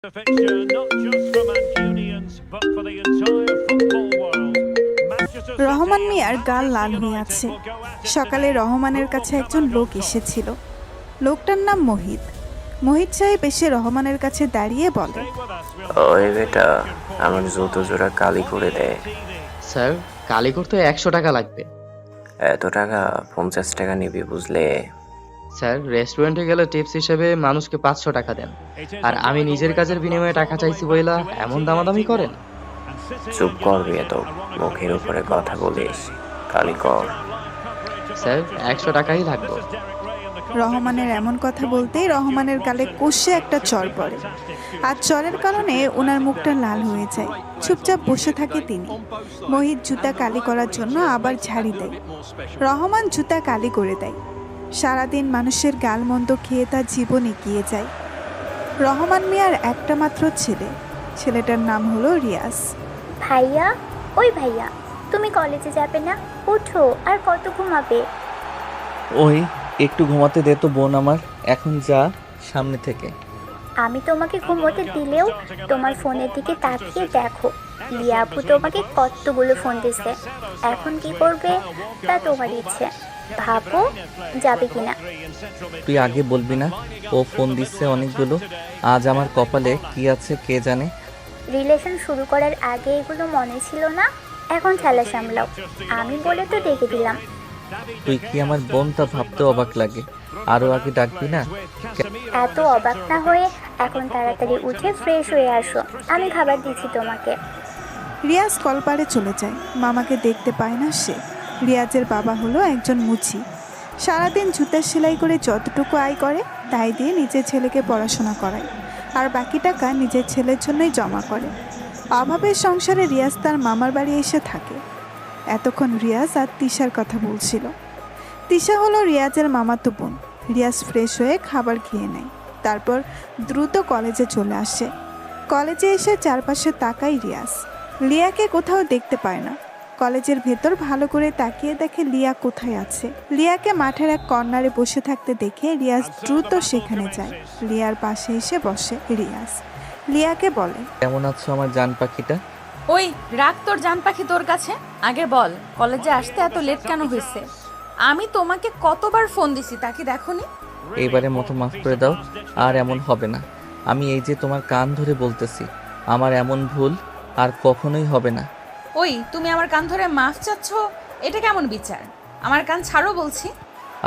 The fixture not just for Mancunians but for the entire football world. Manchester Rahman City মিয়ার and গাল লাল Manchester হয়ে United আছে। will go at it সকালে today. রহমানের কাছে একজন লোক এসেছিল। লোকটার নাম মোহিত। মোহিত সাহেব এসে রহমানের কাছে দাঁড়িয়ে বলে, Stay with us. We'll ওই have বেটা information for আমার you জুতো live জোড়া কালি করে on দে। TV. স্যার, কালি করতে 100 টাকা লাগবে। এত টাকা? 50 টাকা নিবি বুঝলে? স্যার, রেস্টুরেন্টে গেলে টিপস হিসেবে মানুষকে 500 টাকা দেন, আর আমি নিজের কাজের বিনিময়ে টাকা চাইছি বইলা এমন দামাদামি করেন? চুপ কর বেয়াদব, মুখের উপরে কথা বলিস। কালি কর। স্যার, 100 টাকাই লাগবে। রহমানের এমন কথা বলতেই রহমানের গালে কষে একটা চর পড়ে। আর চরের কারণে ওনার মুখটা লাল হয়ে যায়। চুপচাপ বসে থাকে তিনি। মোহিত জুতা কালি করার জন্য আবার ঝাড়ি দেয়। রহমান জুতা কালি করে দেয়। সারাদিন মানুষের গালমন্দ খেয়ে তার জীবন এগিয়ে যায়। রহমান মিয়ার একটা মাত্র ছেলে। ছেলেটার নাম হলো রিয়াজ। ভাইয়া, ওই ভাইয়া, তুমি কলেজে যাবে না? ওঠো, আর কত ঘুমাবে? ওই একটু ঘুমাতে দে তো বোন আমার, এখন যা সামনে থেকে। আমি তোমাকে ঘুমোতে দিলেও তোমার ফোনের দিকে তাকিয়ে দেখো, লিয়া আপু তোমাকে কতগুলো ফোন দিছে। এখন কি করবে তা তোমার ইচ্ছে, ভাবো যাবে কিনা। তুই আগে বলবি না ও ফোন দিচ্ছে অনেকগুলো? আজ আমার কপালে কি আছে কে জানে। রিলেশন শুরু করার আগে এগুলো মনে ছিল না, এখন ঠেলা সামলাও। আমি বলে তো ডেকে দিলাম। তুই কি আমার বোন তা ভাবতে অবাক লাগে। আরো আগে ডাকবি না? এত অবাক না হয়ে এখন তাড়াতাড়ি উঠে ফ্রেশ হয়ে আসো, আমি খাবার দিচ্ছি তোমাকে। রিয়াজ কলপাড়ে চলে যায়। মামাকে দেখতে পায় না সে। রিয়াজের বাবা হলো একজন মুচি। সারাদিন জুতার সেলাই করে যতটুকু আয় করে তাই দিয়ে নিজের ছেলেকে পড়াশোনা করায়, আর বাকি টাকা নিজের ছেলের জন্যই জমা করে। অভাবের সংসারে রিয়াজ তার মামার বাড়ি এসে থাকে। এতক্ষণ রিয়াজ আর তিশার কথা বলছিল। তিশা হলো রিয়াজের মামাতো বোন। রিয়াজ ফ্রেশ হয়ে খাবার খেয়ে নেয়, তারপর দ্রুত কলেজে চলে আসে। কলেজে এসে চারপাশে তাকায় রিয়াজ। লিয়াকে কোথাও দেখতে পায় না। কলেজের ভেতর ভালো করে তাকিয়ে দেখে লিয়া কোথায় আছে। লিয়াকে মাঠের এক কর্নারে বসে থাকতে দেখে রিয়াজ দ্রুত সেখানে যায়। লিয়ার পাশে এসে বসে রিয়াজ। লিয়াকে বলে, কেমন আছো আমার জান পাখিটা? ওই রাখ তোর জান পাখি তোর কাছে। আগে বল, কলেজে আসতে এত লেট কেন হয়েছে? আমি তোমাকে কতবার ফোন দিছি, তা কি দেখোনি? এইবারে মতো মাফ করে দাও, আর এমন হবে না। আমি এই যে তোমার কান ধরে বলতেছি, আমার এমন ভুল আর কখনোই হবে না। ওই তুমি আমার কান ধরে মাফ চাচ্ছ, এটা কেমন বিচার? আমার কান ছাড়ো বলছি।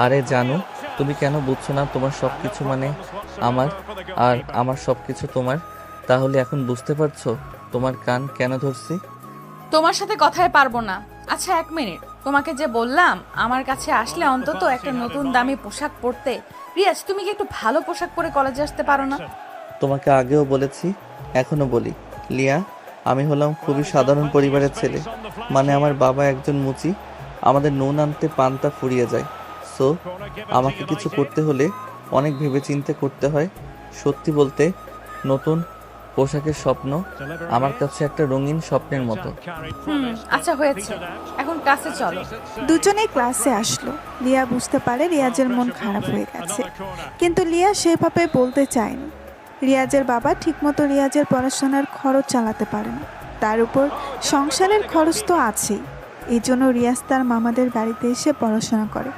আরে জানো, তুমি কেন বুঝছো না তোমার সব কিছু মানে আমার, আর আমার সব কিছু তোমার? তাহলে এখন বুঝতে পারছো তোমার কান কেন ধরছি? তোমার সাথে কথায় পারবো না। আচ্ছা 1 মিনিট, তোমাকে যে বললাম আমার কাছে আসলে অন্তত একটা নতুন দামি পোশাক পরতে। রিয়াজ, তুমি কি একটু ভালো পোশাক পরে কলেজে আসতে পারো না? তোমাকে আগেও বলেছি, এখনো বলি, লিয়া, আমি হলাম খুবই সাধারণ পরিবারের ছেলে। মানে আমার বাবা একজন মুচি। আমাদের নুন আনতে পান্তা ফুরিয়ে যায়। সো আমাকে কিছু করতে হলে অনেক ভেবেচিন্তে করতে হয়। সত্যি বলতে, নতুন পোশাকের স্বপ্ন আমার কাছে একটা রঙিন স্বপ্নের মতো। আচ্ছা হয়েছে, এখন ক্লাসে চলো। দুজনেই ক্লাসে আসলো। লিয়া বুঝতে পারে রিয়াজের মন খারাপ হয়ে গেছে, কিন্তু লিয়া সেভাবে বলতে চায়নি। রিয়াজের বাবা ঠিকমতো রিয়াজের পড়াশোনার খরচ চালাতে পারে না, তার উপর সংসারের খরচ তো আছেই। এই জন্য রিয়াজ তার মামাদের বাড়িতে এসে পড়াশোনা করে।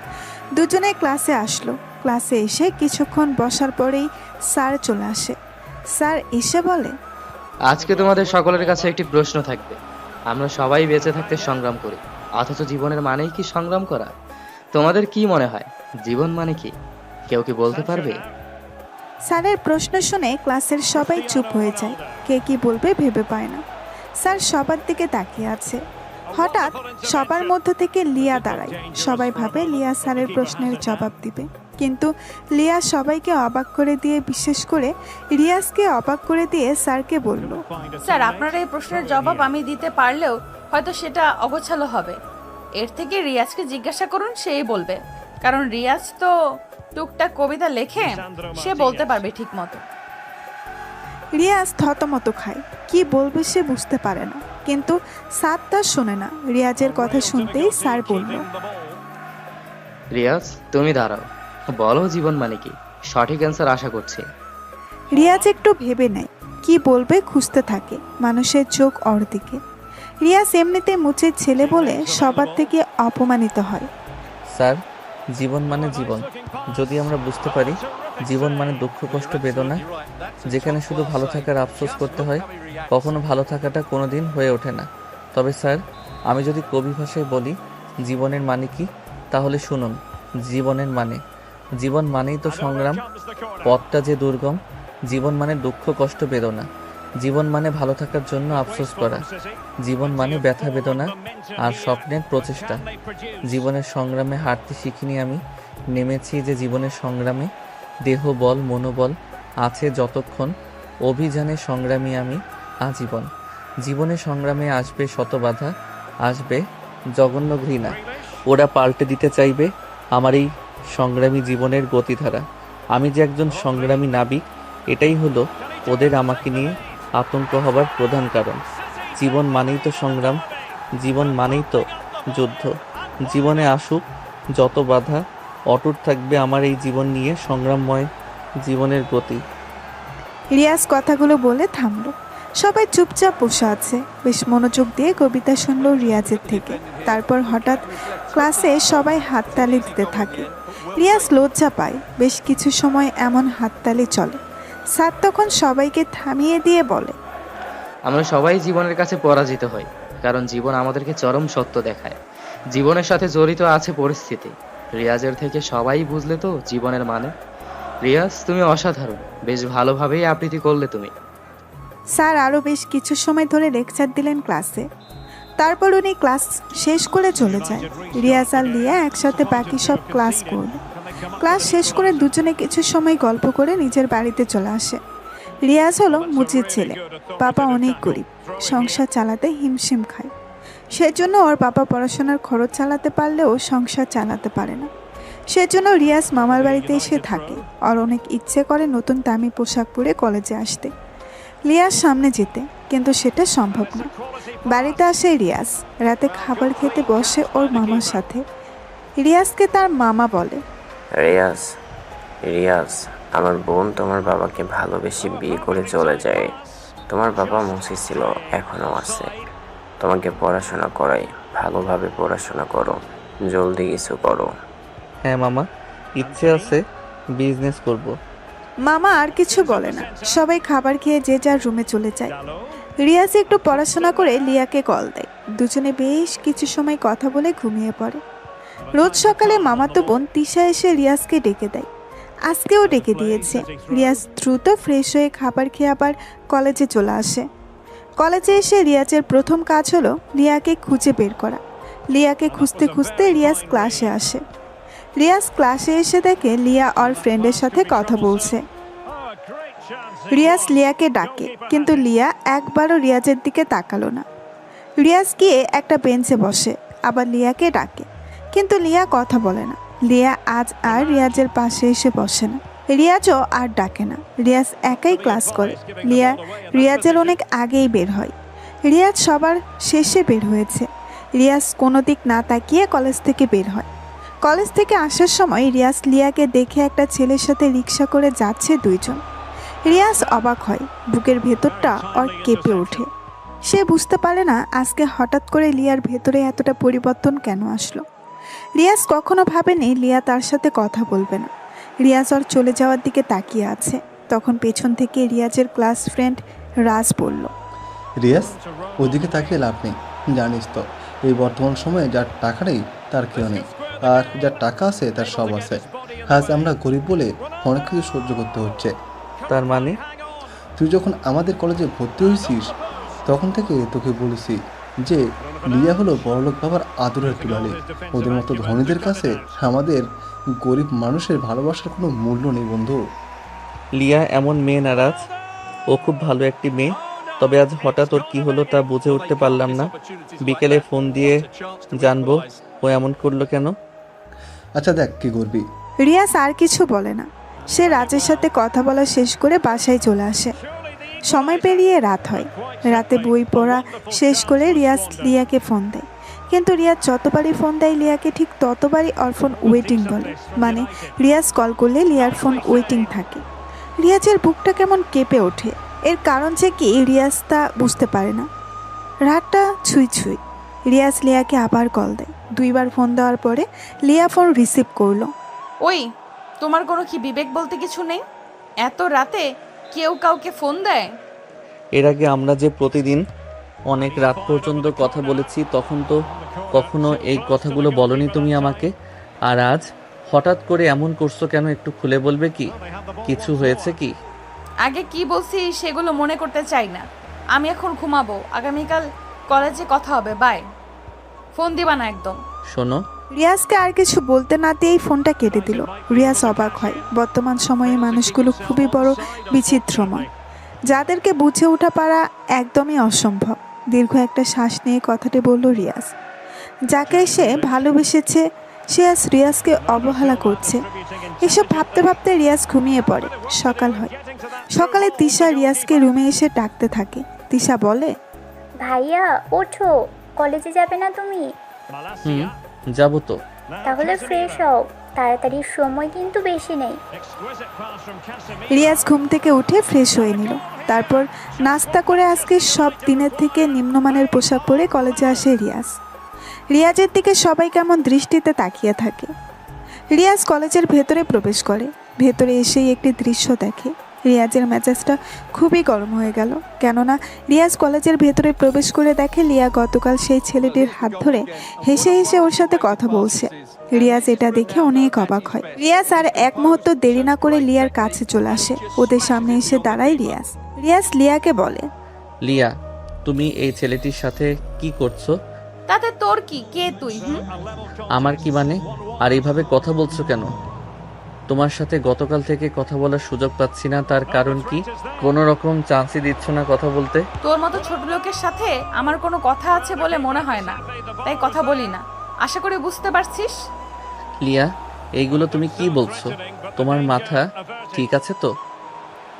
দুজনে ক্লাসে আসলো। ক্লাসে এসে কিছুক্ষণ বসার পরেই স্যার চলে আসে। স্যার এসে বলে, আজকে তোমাদের সকলের কাছে একটি প্রশ্ন থাকবে। আমরা সবাই বেঁচে থাকতে সংগ্রাম করি, অথচ জীবনের মানেই কি সংগ্রাম করা? তোমাদের কি মনে হয় জীবন মানে কি? কেউ কি বলতে পারবে? স্যারের প্রশ্ন শুনে ক্লাসের সবাই চুপ হয়ে যায়। কে কি বলবে ভেবে পায় না। স্যার সবার দিকে তাকিয়ে আছে। হঠাৎ সবার মধ্য থেকে লিয়া দাঁড়ায়। সবাই ভাবে লিয়া স্যারের প্রশ্নের জবাব দিবে, কিন্তু লিয়া সবাইকে অবাক করে দিয়ে, বিশেষ করে রিয়াজকে অবাক করে দিয়ে স্যারকে বলল, স্যার, আপনার এই প্রশ্নের জবাব আমি দিতে পারলেও হয়তো সেটা অগোছালো হবে। এর থেকে রিয়াজকে জিজ্ঞাসা করুন, সেই বলবে। কারণ রিয়াজ তো টুকটাক কবিতা লেখে, সে বলতে পারবে ঠিক মতো। রিয়াজ থতমত খায়। কি বলবে সে বুঝতে পারে না, কিন্তু স্যার তার শোনে না। রিয়াজের কথা শুনতেই স্যার বলল, রিয়াজ, তুমি দাঁড়াও, বলো জীবন মানে কি? সঠিক অ্যান্সার আশা করছি। রিয়াজ একটু ভেবে নেয়, কি বলবে খুঁজতে থাকে, মানুষের চোখ ওর দিকে। রিয়াজ এমনিতে মুচির ছেলে বলে সবার থেকে অপমানিত হয়। স্যার, জীবন মানে জীবন। যদি আমরা বুঝতে পারি জীবন মানে দুঃখ কষ্ট বেদনা, যেখানে শুধু ভালো থাকার আফসোস করতে হয়, কখনো ভালো থাকাটা কোনো দিন হয়ে ওঠে না। তবে স্যার, আমি যদি কবি ভাষায় বলি জীবনের মানে কি, তাহলে শুনুন। জীবন মানেই তো সংগ্রাম, পথটা যে দুর্গম। জীবন মানে দুঃখ কষ্ট বেদনা। জীবন মানে ভালো থাকার জন্য আফসোস করা। জীবন মানে ব্যথা বেদনা আর স্বপ্নের প্রচেষ্টা। জীবনের সংগ্রামে হাঁটতে শিখিনি আমি, নেমেছি যে জীবনের সংগ্রামে। দেহ বল মনোবল আছে যতক্ষণ, অভিযানে সংগ্রামী আমি আজীবন। জীবনের সংগ্রামে আসবে শত বাধা, আসবে জঘন্য ঘৃণা। ওরা পাল্টে দিতে চাইবে আমার এই সংগ্রামী জীবনের গতিধারা। আমি যে একজন সংগ্রামী নাবিক, এটাই হলো ওদের আমাকে নিয়ে আতঙ্ক হবার প্রধান কারণ। জীবন মানেই তো সংগ্রাম, জীবন মানেই তো যুদ্ধ। জীবনে আসুক যত বাধা, অটুট থাকবে আমার এই জীবন নিয়ে সংগ্রামময় জীবনের গতি। রিয়াজ কথাগুলো বলে থামলো। সবাই চুপচাপ বসে আছে, বেশ মনোযোগ দিয়ে কবিতা শুনলো রিয়াজের থেকে। তারপর হঠাৎ ক্লাসে সবাই হাততালি দিতে থাকে। রিয়াজ লজ্জা পায়, বেশ কিছু সময় এমন হাততালি চলে। স্যার তখন সবাইকে থামিয়ে দিয়ে বলে, আমরা সবাই জীবনের কাছে পরাজিত হই, কারণ জীবন আমাদেরকে চরম সত্য দেখায়। জীবনের সাথে জড়িত আছে পরিস্থিতি। রিয়াজের থেকে সবাই বুঝলে তো জীবনের মানে। রিয়াজ, তুমি অসাধারণ, বেশ ভালোভাবেই আবৃত্তি করলে তুমি। স্যার আরও বেশ কিছু সময় ধরে লেকচার দিলেন ক্লাসে। তারপর উনি ক্লাস শেষ করে চলে যায়। রিয়াজ আর লিয়া একসাথে বাকি সব ক্লাস করল। ক্লাস শেষ করে দুজনে কিছু সময় গল্প করে নিজের বাড়িতে চলে আসে। রিয়াজ হলো মুচির ছেলে, বাবা অনেক গরিব, সংসার চালাতে হিমশিম খায়। সেজন্য ওর বাবা পড়াশোনার খরচ চালাতে পারলেও সংসার চালাতে পারে না। সেজন্য রিয়াজ মামার বাড়িতে এসে থাকে। ওর অনেক ইচ্ছে করে নতুন দামি পোশাক পরে কলেজে আসতে, লিয়ার সামনে যেতে, কিন্তু সেটা সম্ভব না। বাড়িতে আসে রিয়াজ, রাতে খাবার খেতে বসে ওর মামার সাথে। রিয়াজকে তার মামা বলে, রিয়াজ, রিয়াজ, আমার বোন তোমার বাবাকে ভালোবেসে বিয়ে করে চলে যায়। তোমার বাবা মুসি ছিল, এখনও আছে। তোমাকে পড়াশোনা করাই, ভালোভাবে পড়াশোনা করো, জলদি কিছু করো। হ্যাঁ মামা, ইচ্ছে আছে, বিজনেস করব। মামা আর কিছু বলে না। সবাই খাবার খেয়ে যে যার রুমে চলে যায়। রিয়াজ একটু পড়াশোনা করে লিয়াকে কল দেয়। দুজনে বেশ কিছু সময় কথা বলে ঘুমিয়ে পড়ে। রোজ সকালে মামাতো বোন তিশা এসে রিয়াজকে ডেকে দেয়। আজকেও ডেকে দিয়েছে। রিয়াজ দ্রুত ফ্রেশ হয়ে খাবার খেয়ে আবার কলেজে চলে আসে। কলেজে এসে রিয়াজের প্রথম কাজ হলো লিয়াকে খুঁজে বের করা। লিয়াকে খুঁজতে খুঁজতে রিয়াজ ক্লাসে আসে। রিয়াজ ক্লাসে এসে দেখে লিয়া ওর ফ্রেন্ডের সাথে কথা বলছে। রিয়াজ লিয়াকে ডাকে, কিন্তু লিয়া একবারও রিয়াজের দিকে তাকালো না। রিয়াজ গিয়ে একটা বেঞ্চে বসে, আবার লিয়াকে ডাকে, কিন্তু লিয়া কথা বলে না। লিয়া আজ আর রিয়াজের পাশে এসে বসে না। রিয়াজও আর ডাকে না। রিয়াজ একাই ক্লাস করে। লিয়া রিয়াজের অনেক আগেই বের হয়। রিয়াজ সবার শেষে বের হয়েছে। রিয়াজ কোনো দিক না তাকিয়ে কলেজ থেকে বের হয়। কলেজ থেকে আসার সময় রিয়াজ লিয়াকে দেখে একটা ছেলের সাথে রিক্সা করে যাচ্ছে দুইজন। রিয়াজ অবাক হয়, বুকের ভেতরটা ওর কেঁপে ওঠে। সে বুঝতে পারে না আজকে হঠাৎ করে লিয়ার ভেতরে এতটা পরিবর্তন কেন আসলো। রিয়াজ কখনো ভাবেনি লিয়া তার সাথে কথা বলবে না। রিয়াজ ওর চলে যাওয়ার দিকে তাকিয়ে আছে। তখন পেছন থেকে রিয়াজের ক্লাস ফ্রেন্ড রাজ বলল, রিয়াজ, ওইদিকে তাকিয়ে লাভ নেই। জানিস তো এই বর্তমান সময়ে যার টাকা নেই তার কেউ নেই, আর যার টাকা আছে তার সব আছে। আজ আমরা গরিব বলে অনেক কিছু সহ্য করতে হচ্ছে। তার মানে? তুই যখন আমাদের কলেজে ভর্তি হয়েছিস তখন থেকে তোকে বলেছি যে লিয়া হলো বড়লোক বাবার আদরের দুলালি। ওদের মতো ধনীদের কাছে আমাদের গরিব মানুষের ভালোবাসার কোনো মূল্য নেই বন্ধু। লিয়া এমন মেয়ে না রাজ, ও খুব ভালো একটি মেয়ে। তবে আজ হঠাৎ ওর কি হলো তা বুঝে উঠতে পারলাম না। বিকেলে ফোন দিয়ে জানবো ও এমন করলো কেন। আচ্ছা দেখ কি করবি। রিয়াজ আর কিছু বলে না। সে রাজের সাথে কথা বলা শেষ করে বাসায় চলে আসে। সময় পেরিয়ে রাত হয়। রাতে বই পড়া শেষ করে রিয়াজ লিয়াকে ফোন দেয়, কিন্তু রিয়াজ যতবারই ফোন দেয় লিয়াকে ঠিক ততবারই ওর ফোন ওয়েটিং বলে। মানে রিয়াজ কল করলে লিয়ার ফোন ওয়েটিং থাকে। রিয়াজের বুকটা কেমন কেঁপে ওঠে। এর কারণ যে কি রিয়াজ তা বুঝতে পারে না। রাতটা ছুঁই ছুঁই। রিয়াজ লিয়াকে আবার কল দেয়। 2বার ফোন দেওয়ার পরে লিয়া ফোন রিসিভ করলো। ওই, তোমার কোনো কি বিবেক বলতে কিছু নেই? এত রাতে কেউ কাউকে ফোন দেয়? এর আগে আমরা যে প্রতিদিন অনেক রাত পর্যন্ত কথা বলেছি, তখন তো কখনো এই কথাগুলো বলনি তুমি আমাকে। আর আজ হঠাৎ করে এমন করছো কেন, একটু খুলে বলবে কি? কিছু হয়েছে কি? আগে কি বলছি সেগুলো মনে করতে চাই না। আমি এখন ঘুমাবো, আগামীকাল কলেজে কথা হবে, বাই। ফোন দিবা না একদম। শোনো, রিয়াজকে আর কিছু বলতে না দিয়েই ফোনটা কেটে দিল। রিয়াজ অবাক হয়। বর্তমান সময়ে মানুষগুলো খুবই বড় বিচিত্রময়, যাদেরকে বুঝে ওঠা পারা একদমই অসম্ভব। দীর্ঘ একটা শ্বাস নিয়ে কথাটি বলল রিয়াজ। যাকে সে ভালোবেসেছে সে আজ রিয়াজকে অবহেলা করছে। এসব ভাবতে ভাবতে রিয়াজ ঘুমিয়ে পড়ে। সকাল হয়। সকালে তিশা রিয়াজকে রুমে এসে ডাকতে থাকে। তিশা বলে, ভাইয়া ওঠো, কলেজে যাবে না তুমি? যাবো তো। তাহলে ফ্রেশ হও তাড়াতাড়ি, সময় কিন্তু বেশি নেই। রিয়াজ ঘুম থেকে উঠে ফ্রেশ হয়ে নিল। তারপর নাস্তা করে আজকে সব দিনের থেকে নিম্নমানের পোশাক পরে কলেজে আসে রিয়াজ। রিয়াজের দিকে সবাই কেমন দৃষ্টিতে তাকিয়ে থাকে। রিয়াজ কলেজের ভেতরে প্রবেশ করে। ভেতরে এসেই একটি দৃশ্য দেখে। রিয়াজের মেজাজটা খুবই গরম হয়ে গেল, কেননা রিয়াজ কলেজের ভেতরে প্রবেশ করে দেখে লিয়া গতকাল সেই ছেলেটির হাত ধরে হেসে হেসে ওর সাথে কথা বলছে। রিয়াজ এটা দেখে অনেক অবাক হয়। রিয়াজ আর এক মুহূর্ত দেরি না করে লিয়ার কাছে চলে আসে। ওদের সামনে এসে দাঁড়ায় রিয়াজ। রিয়াজ লিয়াকে বলে, লিয়া, তুমি এই ছেলেটির সাথে কি করছো? তাতে তোর কি? কে তুই? আমার কি মানে? আর এইভাবে কথা বলছো কেন? তোমার সাথে গতকাল থেকে কথা বলার সুযোগ পাচ্ছি না, তার কারণ কি? কোনো রকম চান্সই দিচ্ছ না কথা বলতে? তোর মতো ছোট লোকের সাথে আমার কোনো কথা আছে বলে মনে হয় না, তাই কথা বলি না। আশা করি বুঝতে পারছিস। লিয়া, এইগুলো তুমি কি বলছো? তোমার মাথা ঠিক আছে তো?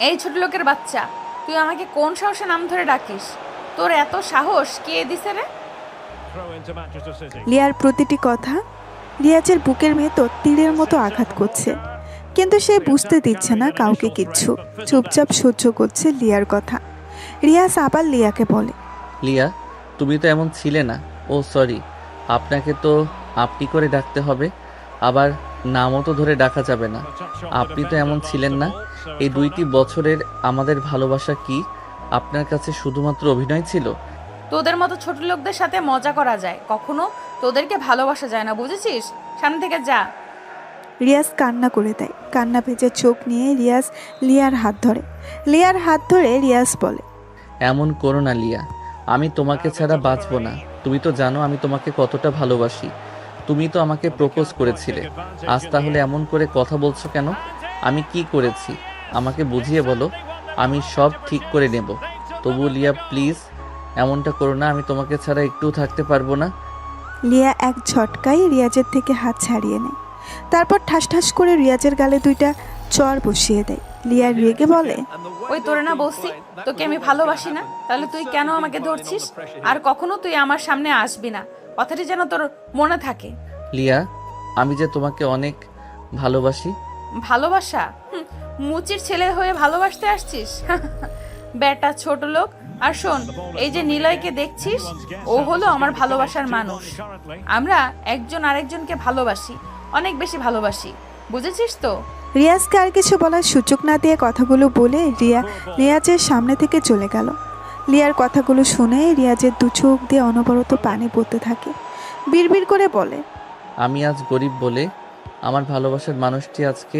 এই ছোট লোকের বাচ্চা, তুই আমাকে কোন সাহসে নাম ধরে ডাকিস? তোর এত সাহস কে দিছে রে? লিয়ার প্রতিটি কথা রিয়াজের বুকের ভেতর তীরের মতো আঘাত করছে, কিন্তু সে বুঝতে দিচ্ছে না কাউকে কিচ্ছু। চুপচাপ সহ্য করছে লিয়ার কথা। রিয়াজ আবার লিয়াকে বলে, লিয়া, তুমি তো এমন ছিলে না। ও সরি, আপনাকে তো আপনি করে ডাকতে হবে, আবার নামও তো ধরে ডাকা যাবে না। আপনি তো এমন ছিলেন না। এই 2টি বছরের আমাদের ভালোবাসা কি আপনার কাছে শুধুমাত্র অভিনয় ছিল? তোদের মতো ছোট লোকদের সাথে মজা করা যায়, কখনো তোদেরকে ভালোবাসা যায় না, বুঝেছিস? সামনে থেকে যা। রিয়াজ কান্না করে দেয়। কান্না ভেজে চোখ নিয়ে রিয়াজ লিয়ার হাত ধরে। লিয়ার হাত ধরে রিয়াজ বলে, এমন করো না লিয়া, আমি তোমাকে ছাড়া বাঁচবো না। তুমি তো জানো আমি তোমাকে কতটা ভালোবাসি। তুমি তো আমাকে প্রপোজ করেছিলে। আজ তাহলে এমন করে কথা বলছো কেন? আমি কি করেছি আমাকে বুঝিয়ে বলো, আমি সব ঠিক করে নেব। তবু লিয়া প্লিজ এমনটা করো না, আমি তোমাকে ছাড়া একটুও থাকতে পারবো না। লিয়া এক ঝটকায় রিয়াজের থেকে হাত ছাড়িয়ে নেয়। তারপর ঠাস ঠাস করে রিয়াজের গালে 2টা চড় বসিয়ে দেয়। লিয়া রেগে বলে, ওই তোরে না বলছি তোকে আমি ভালোবাসি না, তাহলে তুই কেন আমাকে ধরছিস? আর কখনো তুই আমার সামনে আসবি না, কথাটি যেন তোর মনে থাকে। লিয়া, আমি যে তোমাকে অনেক ভালোবাসি। ভালোবাসা? মুচির ছেলে হয়ে ভালোবাসতে আসছিস? বেটা ছোট লোক। আর শোন, এই যে নিলয়কে দেখছিস, ও হলো আমার ভালোবাসার মানুষ। আমরা একজন আরেকজনকে ভালোবাসি, অনেক বেশি ভালোবাসি, বুঝেছিস তো? রিয়াজকে আর কিছু বলার সুযোগ না দিয়ে কথাগুলো বলে রিয়াজের সামনে থেকে চলে গেল। লিয়ার কথাগুলো শুনে রিয়াজের 2 চোখ দিয়ে অনবরত পানি পড়তে থাকে। বিড়বিড় করে বলে, আমি আজ গরিব বলে আমার ভালোবাসার মানুষটি আজকে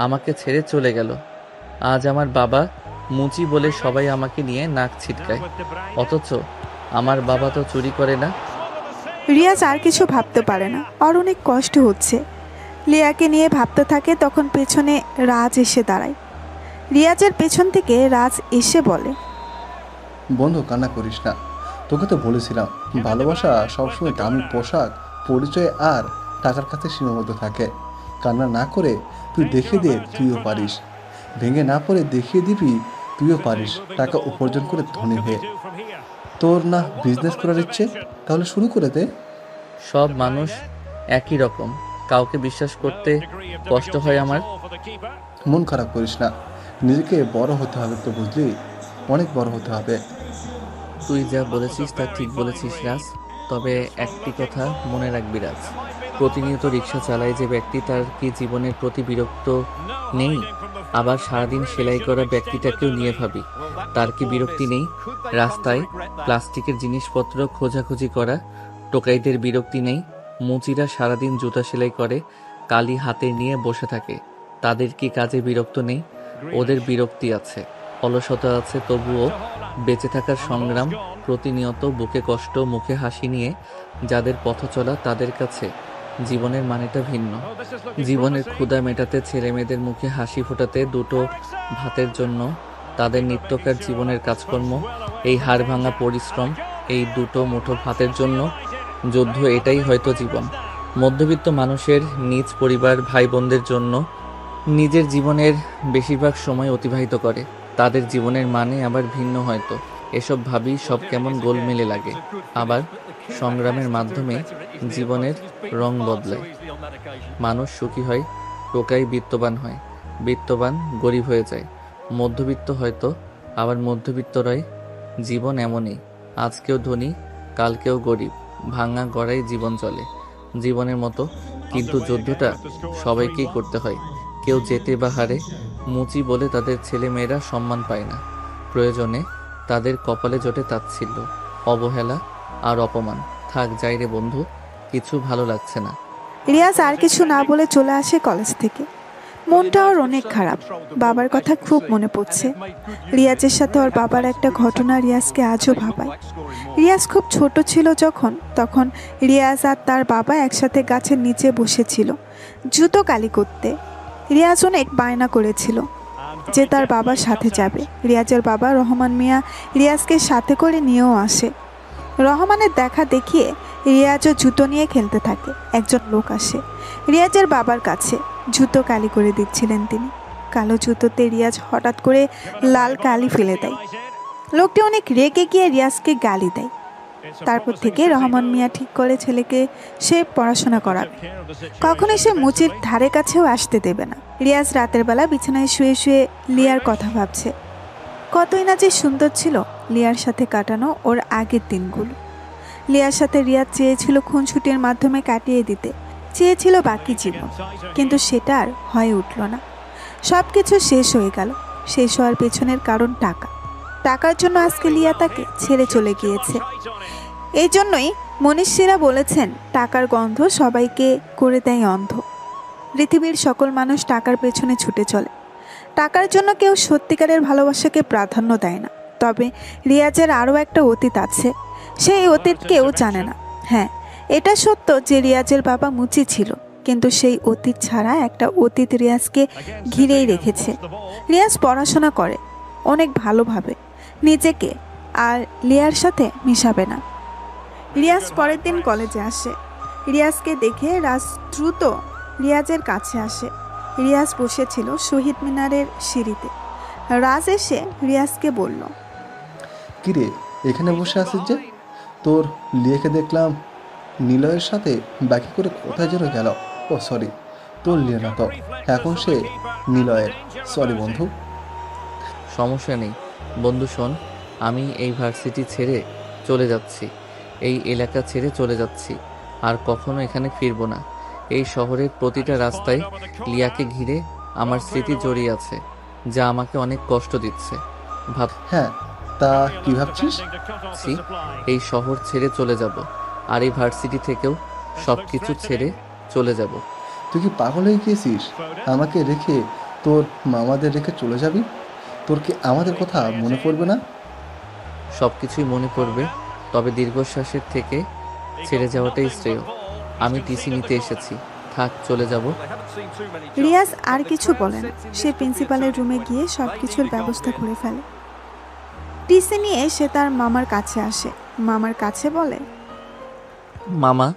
আমাকে ছেড়ে চলে গেল। আজ আমার বাবা মুচি বলে সবাই আমাকে নিয়ে নাক ছিটকায়, অথচ আমার বাবা তো চুরি করে না। রিয়াজ আর কিছু ভাবতে পারে না। আর অনেক কষ্ট হচ্ছে। লিয়াকে নিয়ে ভাবতে থাকে। তখন পেছনে রাজ এসে দাঁড়ায়। রিয়াজের পেছন থেকে রাজ এসে বলে, বন্ধু, কান্না করিস না। তোকে তো বলেছিলাম ভালোবাসা সবসময় দামি পোশাক, পরিচয় আর টাকার কাছে সীমাবদ্ধ থাকে। কান্না না করে তুই দেখিয়ে দে তুইও পারিস। ভেঙে না পড়ে দেখিয়ে দিবি তুইও পারিস টাকা উপার্জন করে ধনী হয়ে। তোর না বিজনেস করার ইচ্ছে? তাহলে শুরু করে দে। সব মানুষ একই রকম, কাউকে বিশ্বাস করতে কষ্ট হয় আমার। মন খারাপ করিস না, নিজেকে বড় হতে হবে তো, বুঝলি? অনেক বড় হতে হবে। তুই যা বলেছিস তা ঠিক বলেছিস রাজ, তবে একটি কথা মনে রাখবি রাজ, প্রতিনিয়ত রিক্সা চালায় যে ব্যক্তি, তার কি জীবনের প্রতি বিরক্ত নেই? আবার সারাদিন সেলাই করা ব্যক্তিটাকেও নিয়ে ভাবি, তার কি বিরক্তি নেই? রাস্তায় প্লাস্টিকের জিনিসপত্র খোঁজাখুঁজি করা টোকাইদের বিরক্তি নেই? মুচিরা সারাদিন জুতা সেলাই করে কালি হাতে নিয়ে বসে থাকে, তাদের কি কাজে বিরক্ত নেই? ওদের বিরক্তি আছে, অলসতা আছে, তবুও বেঁচে থাকার সংগ্রাম, প্রতিনিয়ত বুকে কষ্ট মুখে হাসি নিয়ে যাদের পথ চলা, তাদের কাছে জীবনের মানেটা ভিন্ন। জীবনের ক্ষুধা মেটাতে, ছেলে মেয়েদের মুখে হাসি ফোটাতে, দুটো ভাতের জন্য তাদের নিত্যকার জীবনের কাজকর্ম, এই হাড় ভাঙা পরিশ্রম, এই দুটো মুঠো ভাতের জন্য যুদ্ধ, এটাই হয়তো জীবন। মধ্যবিত্ত মানুষের নিজ পরিবার ভাই বোনদের জন্য নিজের জীবনের বেশিরভাগ সময় অতিবাহিত করে, তাদের জীবনের মানে আবার ভিন্ন হয়তো। এসব ভাবি সব কেমন গোলমেলে লাগে। আবার সংগ্রামের মাধ্যমে জীবনের রং বদলায়, মানুষ সুখী হয়, টোকাই বিত্তবান হয়, বিত্তবান গরিব হয়ে যায়, মধ্যবিত্ত হয়তো আবার মধ্যবিত্তরাই। জীবন এমনই, আজকেও ধনী কালকেও গরিব, ভাঙা গড়াই জীবন চলে জীবনের মতো। কিন্তু যুদ্ধটা সবাইকেই করতে হয়, কেউ জেতে বা হারে। মুচি বলে তাদের ছেলে মেয়েরা সম্মান পায় না, প্রয়োজনে তাদের কপালে জোটে তাচ্ছিল্য, অবহেলা আর অপমান। থাক যাই রে বন্ধু, কিছু ভালো লাগছে না। রিয়াজ আর কিছু না বলে চলে আসে কলেজ থেকে। মনটা ওর অনেক খারাপ, বাবার কথা খুব মনে পড়ছে। রিয়াজের সাথে ওর বাবার একটা ঘটনা রিয়াজকে আজও ভাবায়। রিয়াজ খুব ছোট ছিল যখন, তখন রিয়াজ আর তার বাবা একসাথে গাছের নিচে বসেছিল জুতো কালি করতে। রিয়াজ অনেক বায়না করেছিল যে তার বাবার সাথে যাবে। রিয়াজের বাবা রহমান মিয়া রিয়াজকে সাথে করে নিয়েও আসে। রহমানের দেখা দেখিয়ে রিয়াজও জুতো নিয়ে খেলতে থাকে। একজন লোক আসে রিয়াজের বাবার কাছে, জুতো কালি করে দিচ্ছিলেন তিনি। কালো জুতোতে রিয়াজ হঠাৎ করে লাল কালি ফেলে দেয়। লোকটি অনেক রেগে গিয়ে রিয়াজকে গালি দেয়। তারপর থেকে রহমান মিয়া ঠিক করে ছেলেকে সে পড়াশোনা করাবে, কখনোই সে মুচির ধারে কাছেও আসতে দেবে না। রিয়াজ রাতের বেলা বিছানায় শুয়ে শুয়ে লিয়ার কথা ভাবছে। কতই না যে সুন্দর ছিল লিয়ার সাথে কাটানো ওর আগের দিনগুলো। লিয়ার সাথে রিয়াজ চেয়েছিল খুনসুটির মাধ্যমে কাটিয়ে দিতে, চেয়েছিল বাকি জীবন, কিন্তু সেটা আর হয়ে উঠল না। সব কিছু শেষ হয়ে গেল। শেষ হওয়ার পেছনের কারণ টাকা। টাকার জন্য আজকে লিয়া তাকে ছেড়ে চলে গিয়েছে। এই জন্যই মনীষীরা বলেছেন, টাকার গন্ধ সবাইকে করে দেয় অন্ধ। পৃথিবীর সকল মানুষ টাকার পেছনে ছুটে চলে, টাকার জন্য কেউ সত্যিকারের ভালোবাসাকে প্রাধান্য দেয় না। তবে রিয়াজের আরও একটা অতীত আছে, সেই অতীত কেউ জানে না। হ্যাঁ, এটা সত্য যে রিয়াজের বাবা মুচি ছিল, কিন্তু সেই অতীত ছাড়া একটা অতীত রিয়াজকে ঘিরেই রেখেছে। রিয়াজ পড়াশোনা করে অনেক ভালোভাবে, নিজেকে আর লিয়ার সাথে মিশাবে না। রিয়াজ পরের দিন কলেজে আসে। রিয়াজকে দেখে রাজ দ্রুত রিয়াজের কাছে আসে। রিয়াজ বসেছিল শহীদ মিনারের সিঁড়িতে। রাজ এসে রিয়াজকে বলল, কিরে এখানে বসে আছিস যে? তোর লিয়াকে দেখলাম নিলয়ের সাথে বাকি করে কোথায় যেন গেল। ও সরি, তোর লিয়া না তো, এখন সে নিলয়ের। সরি বন্ধু। সমস্যা নেই বন্ধু, শোন, আমি এই ভার্সিটি ছেড়ে চলে যাচ্ছি, এই এলাকা ছেড়ে চলে যাচ্ছি, আর কখনো এখানে ফিরবো না। এই শহরের প্রতিটা রাস্তায় লিয়াকে ঘিরে আমার স্মৃতি জড়িয়ে আছে, যা আমাকে অনেক কষ্ট দিচ্ছে। হ্যাঁ, তা কি ভাবছিস? ভাবছি এই শহর ছেড়ে চলে যাব, আর এই ভার্সিটি থেকেও সব কিছু ছেড়ে চলে যাব। তুই কি পাগল হয়ে গিয়েছিস? আমাকে রেখে তোর মামাদের রেখে চলে যাবি? তোর কি আমাদের কথা মনে পড়বে না? সব কিছুই মনে পড়বে, তবে দীর্ঘশ্বাসের থেকে ছেড়ে যাওয়াটাই শ্রেয়। আমি টিসি নিতে এসেছি, থাক চলে যাব। রিয়াজ আর কিছু বলে না। সে প্রিন্সিপালের রুমে গিয়ে সব কিছুর ব্যবস্থা করে ফেলে। টিসি নিয়ে সে তার মামার কাছে আসে। মামার কাছে বলে, মামা,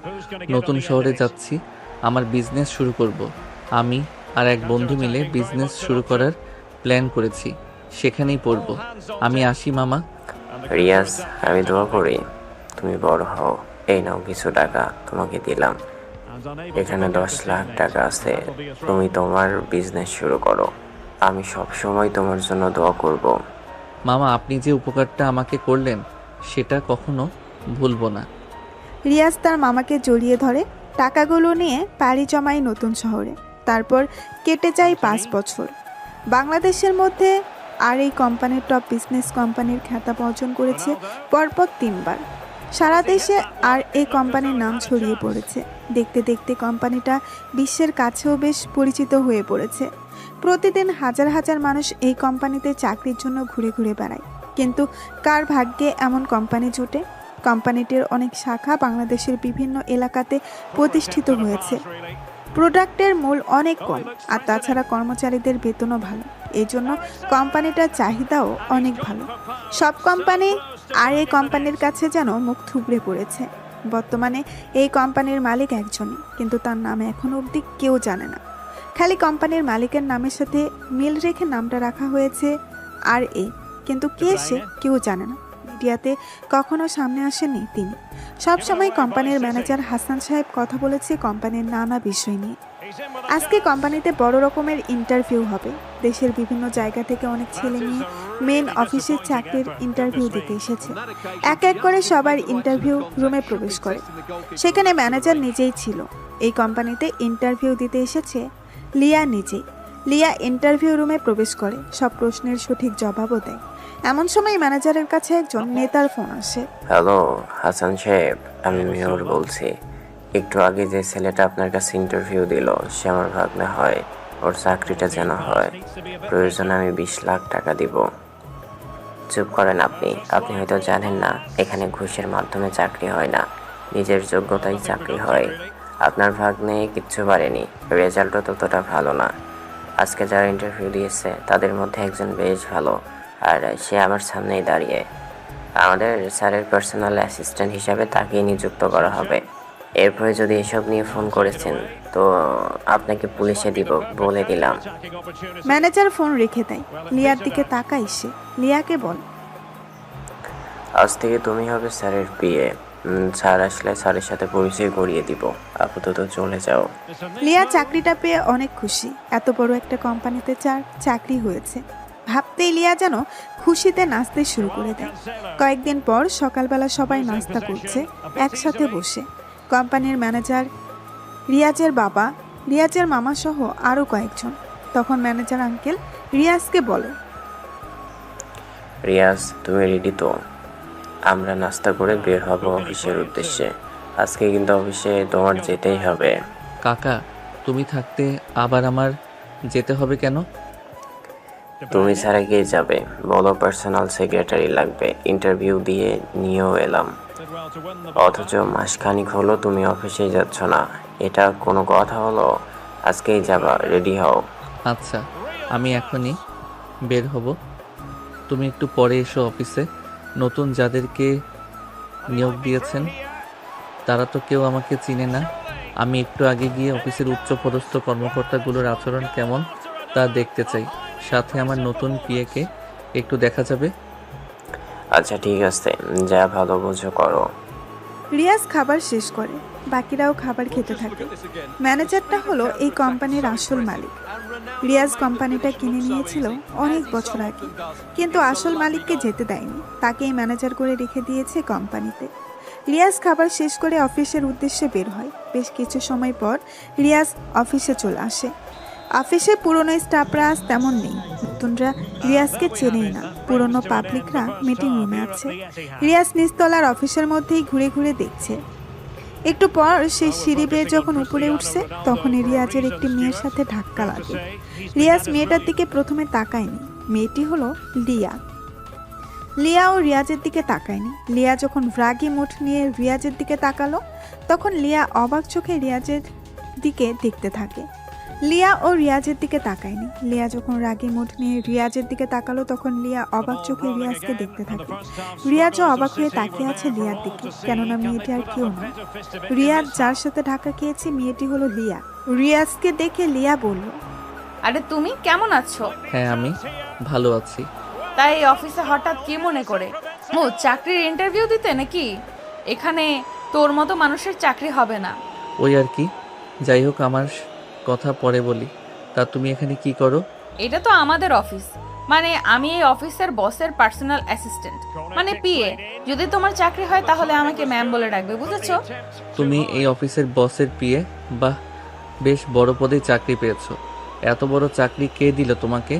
নতুন শহরে যাচ্ছি, আমার বিজনেস শুরু করব। আমি আর এক বন্ধু মিলে বিজনেস শুরু করার প্ল্যান করেছি, সেখানেই পড়ব। আমি আসি মামা। রিয়াজ, আমি দোয়া করি তুমি বড় হও। এই নাও কিছু টাকা তোমাকে দিলাম, এখানে 10 লাখ টাকা আছে, তুমি তোমার বিজনেস শুরু করো। আমি সব সময় তোমার জন্য দোয়া করব। মামা আপনি যে উপকারটা আমাকে করলেন সেটা কখনো ভুলবো না। রিয়াজ তার মামাকে জড়িয়ে ধরে। টাকাগুলো নিয়ে পাড়ি জমায় নতুন শহরে। তারপর কেটে যায় 5 বছর। বাংলাদেশের মধ্যে আর এই কোম্পানির টপ বিজনেস কোম্পানির খেতাব অর্জন করেছে পরপর 3 বার। সারা দেশে আর এই কোম্পানির নাম ছড়িয়ে পড়েছে। দেখতে দেখতে কোম্পানিটা বিশ্বের কাছেও বেশ পরিচিত হয়ে পড়েছে। প্রতিদিন হাজার হাজার মানুষ এই কোম্পানিতে চাকরির জন্য ঘুরে ঘুরে বেড়ায়। কিন্তু কার ভাগ্যে এমন কোম্পানি জুটে? কোম্পানিটির অনেক শাখা বাংলাদেশের বিভিন্ন এলাকাতে প্রতিষ্ঠিত হয়েছে। প্রোডাক্টের মূল অনেক কম, আর তাছাড়া কর্মচারীদের বেতনও ভালো। এই জন্য কোম্পানিটার চাহিদাও অনেক ভালো। সব কোম্পানি আর এই কোম্পানির কাছে যেন মুখ থুবড়ে পড়েছে। বর্তমানে এই কোম্পানির মালিক একজনই, কিন্তু তার নাম এখনো অবধি কেউ জানে না। খালি কোম্পানির মালিকের নামের সাথে মিল রেখে নামটা রাখা হয়েছে আর এ, কিন্তু কে সে কেউ জানে না। মিডিয়াতে কখনো সামনে আসেননি তিনি। সবসময় কোম্পানির ম্যানেজার হাসান সাহেব কথা বলেছে কোম্পানির নানা বিষয় নিয়ে। আজকে কোম্পানিতে বড় রকমের ইন্টারভিউ হবে। দেশের বিভিন্ন জায়গা থেকে অনেক ছেলে মেয়ে মেন অফিসের চাকরির ইন্টারভিউ দিতে এসেছে। এক এক করে সবার ইন্টারভিউ রুমে প্রবেশ করে। সেখানে ম্যানেজার নিজেই ছিল। এই কোম্পানিতে ইন্টারভিউ দিতে এসেছে লিয়া নিজেই। লিয়া ইন্টারভিউ রুমে প্রবেশ করে, সব প্রশ্নের সঠিক জবাবও দেয়। এমন সময় ম্যানেজারের কাছে একজন নেতার ফোন আসে। হ্যালো হাসান সাহেব, আমি মেয়র বলছি। একটু আগে যে ছেলেটা আপনার কাছে ইন্টারভিউ দিল সে আমার ভাগ্নে হয়। ওর চাকরিটা যেন হয়। প্রয়োজনে আমি 20 লাখ টাকা দিব। চুপ করেন আপনি। আপনি হয়তো জানেন না এখানে ঘুষের মাধ্যমে চাকরি হয় না, নিজের যোগ্যতায় চাকরি হয়। আপনার ভাগ্নে কিচ্ছু পারেনি, রেজাল্টও ততটা ভালো না। আজকে যারা ইন্টারভিউ দিয়েছে তাদের মধ্যে একজন বেশ ভালো, আর সে আমার সামনেই দাঁড়িয়ে। আমাদের স্যারের পার্সোনাল অ্যাসিস্ট্যান্ট হিসাবে তাকেই নিযুক্ত করা হবে। এরপরে যদি এসব নিয়ে ফোন করেছেন তো আপনাকে পুলিশে দিব বলে দিলাম। ম্যানেজার ফোন রেখে দেয়। লিয়ার দিকে তাকায় সে। লিয়াকে বল, আজ থেকে তুমি হবে স্যারের পিএ। স্যার আসলে স্যারের সাথে পরিচয় করিয়ে দিব। আপাতত চলে যাও। লিয়া চাকরিটা পেয়ে অনেক খুশি। এত বড় একটা কোম্পানিতে চাকরি হয়েছে। ভাবতেই লিয়া যেন খুশিতে নাচতে শুরু করে দেয়। কয়েকদিন পর সকালবেলা সবাই নাস্তা করছে একসাথে বসে। কোম্পানির ম্যানেজার, রিয়াজের বাবা, রিয়াজের মামা সহ আরও কয়েকজন। তখন ম্যানেজার আঙ্কেল রিয়াজকে বলে, রিয়াজ তুমি রেডি তো? আমরা নাস্তা করে বের হব অফিসের উদ্দেশ্যে। আজকে কিন্তু অফিসে তোমার যেতেই হবে। কাকা তুমি থাকতে আবার আমার যেতে হবে কেন? তুমি ছাড়া কে যাবে বলো? পার্সোনাল সেক্রেটারি লাগবে। ইন্টারভিউ দিয়ে নিয়েও এলাম, অথচ মাসখানিক হলো তুমি অফিসে যাচ্ছ না। এটা কোনো কথা হলো? আজকেই যাবা, রেডি হও। আচ্ছা আমি এখনই বের হব। তুমি একটু পরে এসো অফিসে। নতুন যাদেরকে নিয়োগ দিয়েছেন তারা তো কেউ আমাকে চিনে না। আমি একটু আগে গিয়ে অফিসের উচ্চপদস্থ কর্মকর্তাগুলোর আচরণ কেমন তা দেখতে চাই। সাথে আমার নতুন পিএকে একটু দেখা যাবে। আচ্ছা ঠিক আছে, যা ভালো বোঝো করো। রিয়াজ খাবার শেষ করে। বাকিরাও খাবার খেতে থাকে। ম্যানেজারটা হলো এই কোম্পানির আসল মালিক। রিয়াজ কোম্পানিটা কিনে নিয়েছিল অনেক বছর আগে, কিন্তু আসল মালিককে যেতে দেয়নি। তাকেই ম্যানেজার করে রেখে দিয়েছে কোম্পানিতে। রিয়াজ খাবার শেষ করে অফিসের উদ্দেশ্যে বের হয়। বেশ কিছু সময় পর রিয়াজ অফিসে চলে আসে। অফিসে পুরনো স্টাফরা আজ তেমন নেই। নতুনরা রিয়াজকে চেনেই না। পুরনো পাবলিকরা মিটিং রুমে আছে। রিয়াজ নিচতলার অফিসের মধ্যেই ঘুরে ঘুরে দেখছে। একটু পর সে সিঁড়ি বেয়ে যখন উপরে উঠছে তখনই রিয়াজের একটি মেয়ের সাথে ধাক্কা লাগে। রিয়াজ মেয়েটার দিকে প্রথমে তাকায়নি। মেয়েটি হলো লিয়া। লিয়াও রিয়াজের দিকে তাকায়নি। লিয়া যখন রাগী মুঠ নিয়ে রিয়াজের দিকে তাকালো তখন লিয়া অবাক চোখে রিয়াজের দিকে দেখতে থাকে। লিয়া ও রিয়াজের দিকে তাকায়নি। লিয়া যখন রাগী মুঠ নিয়ে রিয়াজের দিকে তাকালো তখন লিয়া অবাক চোখে রিয়াজকে দেখতে থাকে। রিয়াজও অবাক হয়ে তাকিয়ে আছে লিয়ার দিকে, কেননা মেয়েটি আর কেউ নয়। রিয়াজ যার সাথে ধাক্কা খেয়েছে মেয়েটি হলো লিয়া। রিয়াজকে দেখে লিয়া বলল, আরে তুমি কেমন আছো? হ্যাঁ আমি ভালো আছি। তাই এই অফিসে হঠাৎ কি মনে করে? ও চাকরির ইন্টারভিউ দিতে নাকি? এখানে তোর মতো মানুষের চাকরি হবে না। ওই আর কি, যাই হোক আমার কথা পরে বলি। তা তুমি এখানে কি করো? এটা তো আমাদের অফিস, মানে আমি এই অফিসের বসের পার্সোনাল অ্যাসিস্ট্যান্ট, মানে পিএ। যদি তোমার চাকরি হয় তাহলে আমাকে ম্যাম বলে ডাকবে, বুঝেছো? তুমি এই অফিসের বসের পিএ? বাহ, বেশ বড় পদে চাকরি পেয়েছো। এত বড় চাকরি কে দিল তোমাকে?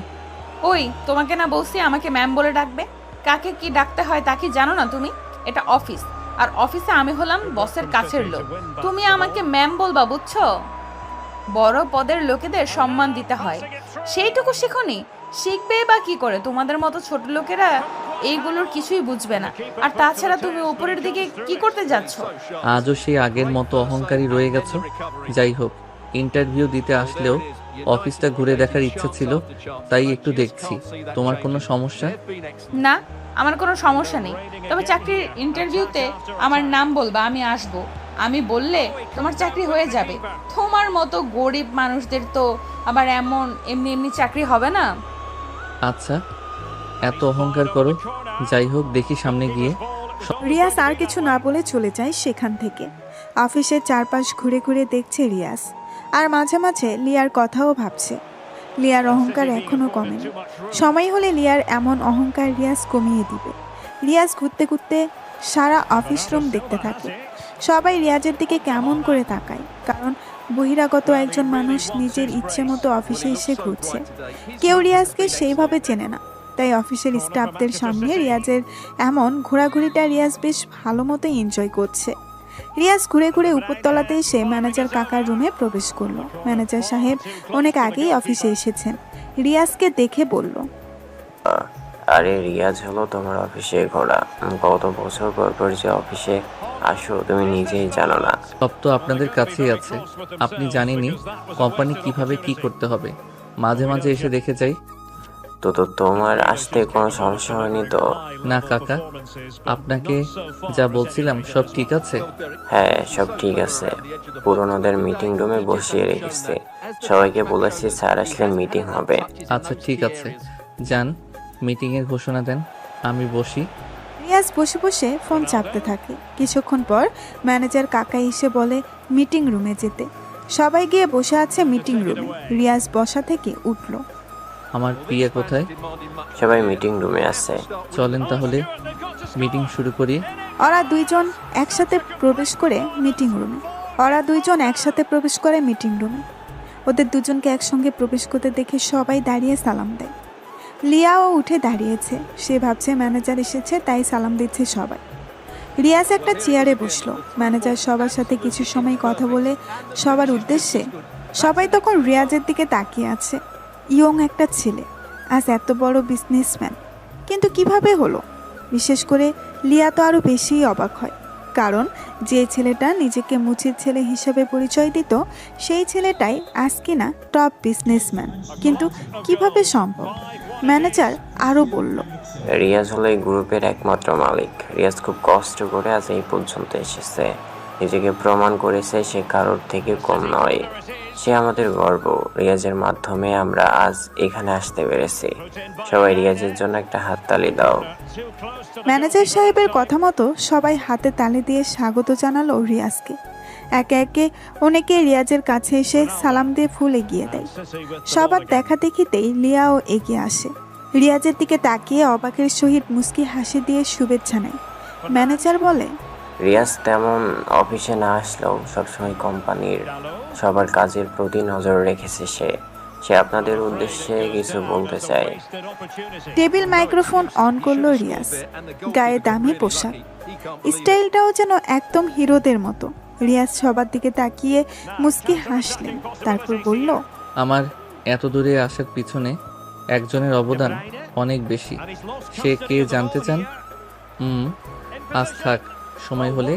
ওই তোমাকে না বলছি আমাকে ম্যাম বলে ডাকবে? কাকে কি ডাকতে হয় তা কি জানো না তুমি? এটা অফিস, আর অফিসে আমি হলাম বসের কাছের লোক। তুমি আমাকে ম্যাম বলবা, বুঝছো? বড় পদের লোকেদের সম্মান দিতে হয়, সেইটুকু শিখোনি? শিখবে বা কি করে? তোমাদের মতো ছোট লোকেরা এইগুলোর কিছুই বুঝবে না। আর তাছাড়া তুমি উপরের দিকে কি করতে যাচ্ছ? আজও সেই আগের মতো অহংকারী রয়ে গেছো। যাই হোক, ইন্টারভিউ দিতে আসলেও অফিসটা ঘুরে দেখার ইচ্ছা ছিল, তাই একটু দেখছি। তোমার কোনো সমস্যা? না, আমার কোনো সমস্যা নেই। তবে চাকরির ইন্টারভিউতে আমার নাম বলবা, আমি আসব। আমি বললে তোমার চাকরি হয়ে যাবে। তোমার মতো গরিব মানুষদের তো আবার এমনি এমনি চাকরি হবে না। আচ্ছা, এত অহংকার করো। যাই হোক, দেখি সামনে গিয়ে। রিয়াজ আর কিছু না বলে চলে যায় সেখান থেকে। অফিসের চারপাশ ঘুরে ঘুরে দেখছে রিয়াজ, আর মাঝে মাঝে লিয়ার কথাও ভাবছে। লিয়ার অহংকার এখনো কমেনি। সময় হলে লিয়ার এমন অহংকার রিয়াজ কমিয়ে দিবে। রিয়াজ ঘুরতে ঘুরতে সারা অফিস রুম দেখতে থাকে। সবাই রিয়াজের দিকে কেমন করে তাকায়, কারণ বহিরাগত একজন মানুষ নিজের ইচ্ছে মতো অফিসে এসে ঘুরছে। কেউ রিয়াজকে সেইভাবে চেনে না, তাই অফিসের স্টাফদের সামনে রিয়াজের এমন ঘোরাঘুরিটা রিয়াজ বেশ ভালো মতোই এনজয় করছে। রিয়াজ ঘুরে ঘুরে উপরতলাতে এসে ম্যানেজার কাকার রুমে প্রবেশ করলো। ম্যানেজার সাহেব অনেক আগেই অফিসে এসেছেন। রিয়াজকে দেখে বলল, আরে রিয়াজ হলো তোমার অফিসে ঘোড়া। কত বছর পর পর যে অফিসে আসো তুমি নিজেই জানো না। সব তো আপনাদের কাছেই আছে, আপনি জানেনই কোম্পানি কিভাবে কি করতে হবে। মাঝে মাঝে এসে দেখে যাই। তো তোমার আসতে কোনো সমস্যা হয়নি তো? না কাকা, আপনাকে যা বলছিলাম সব ঠিক আছে? হ্যাঁ, সব ঠিক আছে। পুরনোদের মিটিং রুমে বসিয়ে রেখেছে। সবাইকে বলেছি স্যার আসলে মিটিং হবে। আচ্ছা ঠিক আছে, যান মিটিংয়ের ঘোষণা দেন, আমি বসি। রিয়াজ বসে বসে ফোন চাপতে থাকে। কিছুক্ষণ পর ম্যানেজার কাকা এসে বলে মিটিং রুমে যেতে। সবাই গিয়ে বসে আছে মিটিং রুমে। রিয়াজ বসা থেকে উঠল। আমার পিএ কোথায়? সবাই মিটিং রুমে আছে। চলেন তাহলে মিটিং শুরু করি। ওরা দুইজন একসাথে প্রবেশ করে মিটিং রুমে। ওদের দুজনকে একসঙ্গে প্রবেশ করতে দেখে সবাই দাঁড়িয়ে সালাম দেয়। লিয়াও উঠে দাঁড়িয়েছে। সে ভাবছে ম্যানেজার এসেছে, তাই সালাম দিচ্ছে সবাই। রিয়াজ একটা চেয়ারে বসলো। ম্যানেজার সবার সাথে কিছু সময় কথা বলে সবার উদ্দেশ্যে। সবাই তখন রিয়াজের দিকে তাকিয়ে আছে। ইয়ং একটা ছেলে, আজ এত বড় বিজনেসম্যান, কিন্তু কিভাবে হলো? বিশেষ করে লিয়া তো আরও বেশিই অবাক হয়, কারণ যে ছেলেটা নিজেকে মুচির ছেলে হিসেবে পরিচয় দিত, সেই ছেলেটাই আজ কিনা টপ বিজনেসম্যান। কিন্তু কিভাবে সম্ভব? ম্যানেজার আরও বলল, রিয়াজ হলো এই গ্রুপের একমাত্র মালিক। রিয়াজ খুব কষ্ট করে আজ এই পর্যন্ত এসেছে। নিজেকে প্রমাণ করেছে সে কারোর থেকে কম নয়। সে আমাদের গর্ব। রিয়াজের মাধ্যমে আমরা আজ এখানে আসতে পেরেছি। সবাই রিয়াজের জন্য একটা হাততালি দাও। ম্যানেজার সাহেবের কথা মতো সবাই হাতে তালি দিয়ে স্বাগত জানালো রিয়াজকে। একে একে অনেকে রিয়াজের কাছে এসে সালাম দিয়ে ফুল এগিয়ে দেয়। সবার দেখা দেখিতেই লিয়াও এগিয়ে আসে। রিয়াজের দিকে তাকিয়ে অবাকের সহিত মুস্কি হাসি দিয়ে শুভেচ্ছা নেয়। ম্যানেজার বলে, রিয়াজ তেমন অফিসে না আসলেও সবসময় কোম্পানির সবার কাজের প্রতি নজর রেখেছে। সে আপনাদের উদ্দেশ্যে কিছু বলতে চায়। টেবিল মাইক্রোফোন অন করলো রিয়াজ। গায়ে দামি পোশাক, স্টাইলটাও যেন একদম হিরোদের মতো। রিয়াজ সবার দিকে তাকিয়ে মুস্কি হাসলেন, তারপর বলল, আমার এত দূরে আসার পিছনে একজনের অবদান অনেক বেশি। সে কে জানতে চান? আজ থাক, সময় হলে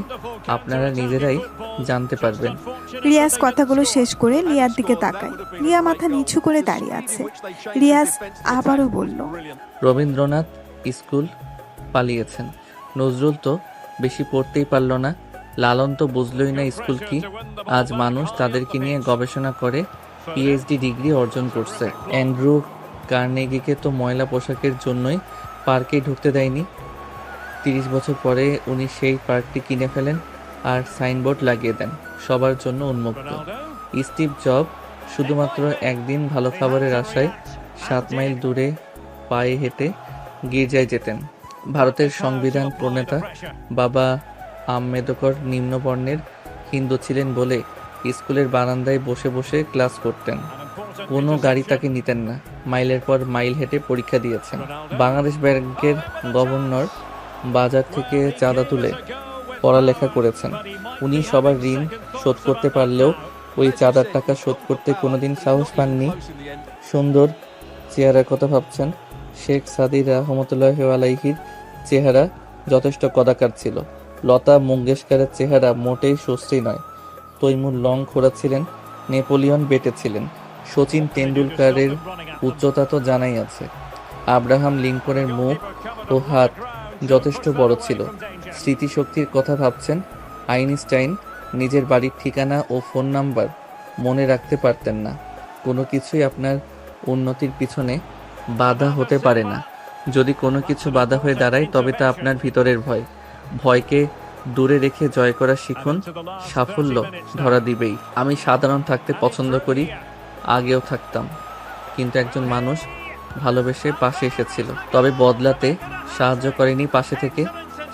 আপনারা নিজেরাই জানতে পারবেন। রিয়াজ কথাগুলো শেষ করে লিয়ার দিকে তাকায়। লিয়া মাথা নিচু করে দাঁড়িয়ে আছে। রিয়াজ আবারও বলল, রবীন্দ্রনাথ স্কুল পালিয়েছেন। নজরুল তো বেশি পড়তেই পারল না। লালন তো বুঝলই না স্কুল কি। আজ মানুষ তাদেরকে নিয়ে গবেষণা করে পিএইচডি ডিগ্রি অর্জন করছে। অ্যান্ড্রু কার্নেগিকে তো ময়লা পোশাকের জন্যই পার্কে ঢুকতে দেয়নি। 30 বছর পরে উনি সেই পার্কটি কিনে ফেলেন আর সাইনবোর্ড লাগিয়ে দেন, সবার জন্য উন্মুক্ত। স্টিভ জব শুধুমাত্র একদিন ভালো খাবারের আশায় 7 মাইল দূরে পায়ে হেঁটে গির্জায় যেতেন। ভারতের সংবিধান প্রণেতা বাবা আম্বেদকর নিম্নবর্ণের হিন্দু ছিলেন বলে স্কুলের বারান্দায় বসে বসে ক্লাস করতেন। কোনো গাড়ি তাকে নিতেন না। মাইলের পর মাইল হেঁটে পরীক্ষা দিয়েছেন। বাংলাদেশ ব্যাংকের গভর্নর বাজার থেকে চাঁদা তুলে পড়ালেখা করেছেন। উনি সবার ঋণ শোধ করতে পারলেও ওই চাঁদার টাকা শোধ করতে কোনোদিন সাহস পাননি। সুন্দর চেহারার কথা ভাবছেন? শেখ সাদি রহমতুল্লাহ আলাইহির চেহারা যথেষ্ট কদাকার ছিল। লতা মঙ্গেশকরের চেহারা মোটেই সুশ্রী নয়। তৈমুর লং খোড়া ছিলেন, নেপোলিয়ন বেটে ছিলেন। সচিন তেন্ডুলকারের উচ্চতা তো জানাই আছে। আব্রাহাম লিঙ্কনের মুখ ও হাত যথেষ্ট বড় ছিল। স্মৃতিশক্তির কথা ভাবছেন? আইনস্টাইন নিজের বাড়ির ঠিকানা ও ফোন নাম্বার মনে রাখতে পারতেন না। কোনো কিছুই আপনার উন্নতির পিছনে বাধা হতে পারে না। যদি কোনো কিছু বাধা হয়ে দাঁড়ায় তবে তা আপনার ভিতরের ভয়। ভয়কে দূরে রেখে জয় করা শিখুন, সাফল্য ধরা দিবেই। আমি সাধারণ থাকতে পছন্দ করি, আগেও থাকতাম, কিন্তু একজন মানুষ ভালোবেসে পাশে এসেছিল, তবে বদলাতে সাহায্য করেনি পাশে থেকে,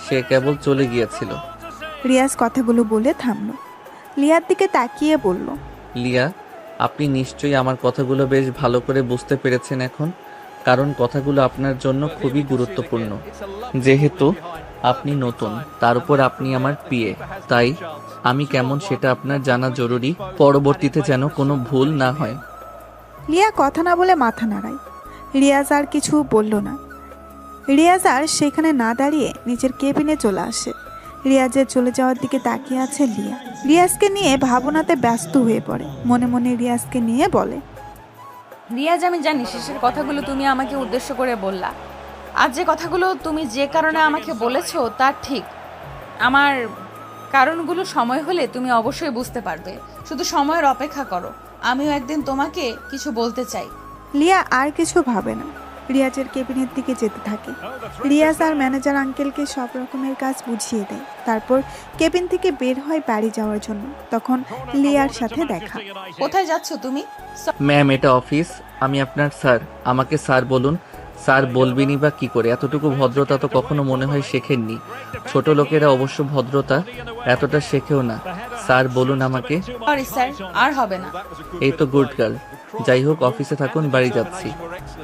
সে কেবল চলে গিয়েছিল। রিয়াজ কথাগুলো বলে থামল। লিয়ার দিকে তাকিয়ে বলল, লিয়া, আপনি নিশ্চয়ই আমার কথাগুলো বেশ ভালো করে বুঝতে পেরেছেন এখন, কারণ কথাগুলো আপনার জন্য খুবই গুরুত্বপূর্ণ। যেহেতু আপনি নতুন, তার উপর আপনি আমার পিএ, তাই আমি কেমন সেটা আপনার জানা জরুরি, পরবর্তীতে যেন কোনো ভুল না হয়। লিয়া কথা না বলে মাথা নাড়ায়। রিয়াজ আর কিছু বলল না। রিয়াজ আর সেখানে না দাঁড়িয়ে নিজের কেবিনে চলে আসে। রিয়াজের চলে যাওয়ার দিকে তাকিয়ে আছে লিয়া। রিয়াজকে নিয়ে ভাবনাতে ব্যস্ত হয়ে পড়ে। মনে মনে রিয়াজকে নিয়ে বলে, রিয়াজ, আমি জানি শেষের কথাগুলো তুমি আমাকে উদ্দেশ্য করে বললা। আর যে কথাগুলো তুমি যে কারণে আমাকে বলেছো তা ঠিক। আমার কারণগুলো সময় হলে তুমি অবশ্যই বুঝতে পারবে। শুধু সময়ের অপেক্ষা করো। আমিও একদিন তোমাকে কিছু বলতে চাই। লিয়া আর কিছু ভাবে না, রিয়াজের কেবিনের দিকে যেতে থাকে। রিয়াজ আর ম্যানেজার আঙ্কেলকে সব রকমের কাজ বুঝিয়ে দেয়। তারপর কেবিন থেকে বের হয় বাড়ি যাওয়ার জন্য। তখন লিয়ার সাথে দেখা। কোথায় যাচ্ছ তুমি? ম্যাম, এটা অফিস, আমি আপনার স্যার, আমাকে স্যার বলুন। স্যার বলবেনই বা কি করে? এতটুকু ভদ্রতা তো কখনো মনে হয় শেখেননি। ছোট লোকেরা অবশ্য ভদ্রতা এতটা শেখেও না। স্যার বলুন আমাকে। সরি স্যার, আর হবে না। এই তো গুড গার্ল। যাই হোক, অফিসে থাকুন, বাড়ি যাচ্ছি,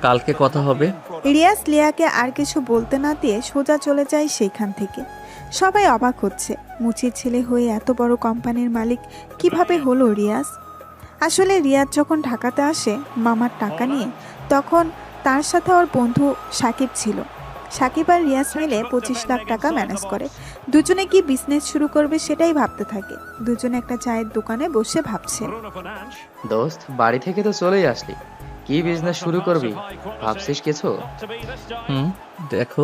কালকে কথা হবে। রিয়াজ লিয়াকে আর কিছু বলতে না দিয়ে সোজা চলে যায় সেইখান থেকে। সবাই অবাক হচ্ছে, মুচির ছেলে হয়ে এত বড় কোম্পানির মালিক কিভাবে হলো রিয়াজ। আসলে রিয়াজ যখন ঢাকাতে আসে মামার টাকা নিয়ে, তখন তার সাথে ওর বন্ধু সাকিব ছিল। সাকিব আর রিয়াজ মিলে 25 লাখ টাকা ম্যানেজ করে। দুজনে কি বিজনেস শুরু করবে সেটাই ভাবতে থাকে। দুজনে একটা চায়ের দোকানে বসে ভাবছে। দোস্ত, বাড়ি থেকে তো চলেই আসলি, কি বিজনেস শুরু করবি ভাবছিস কিছু? দেখো,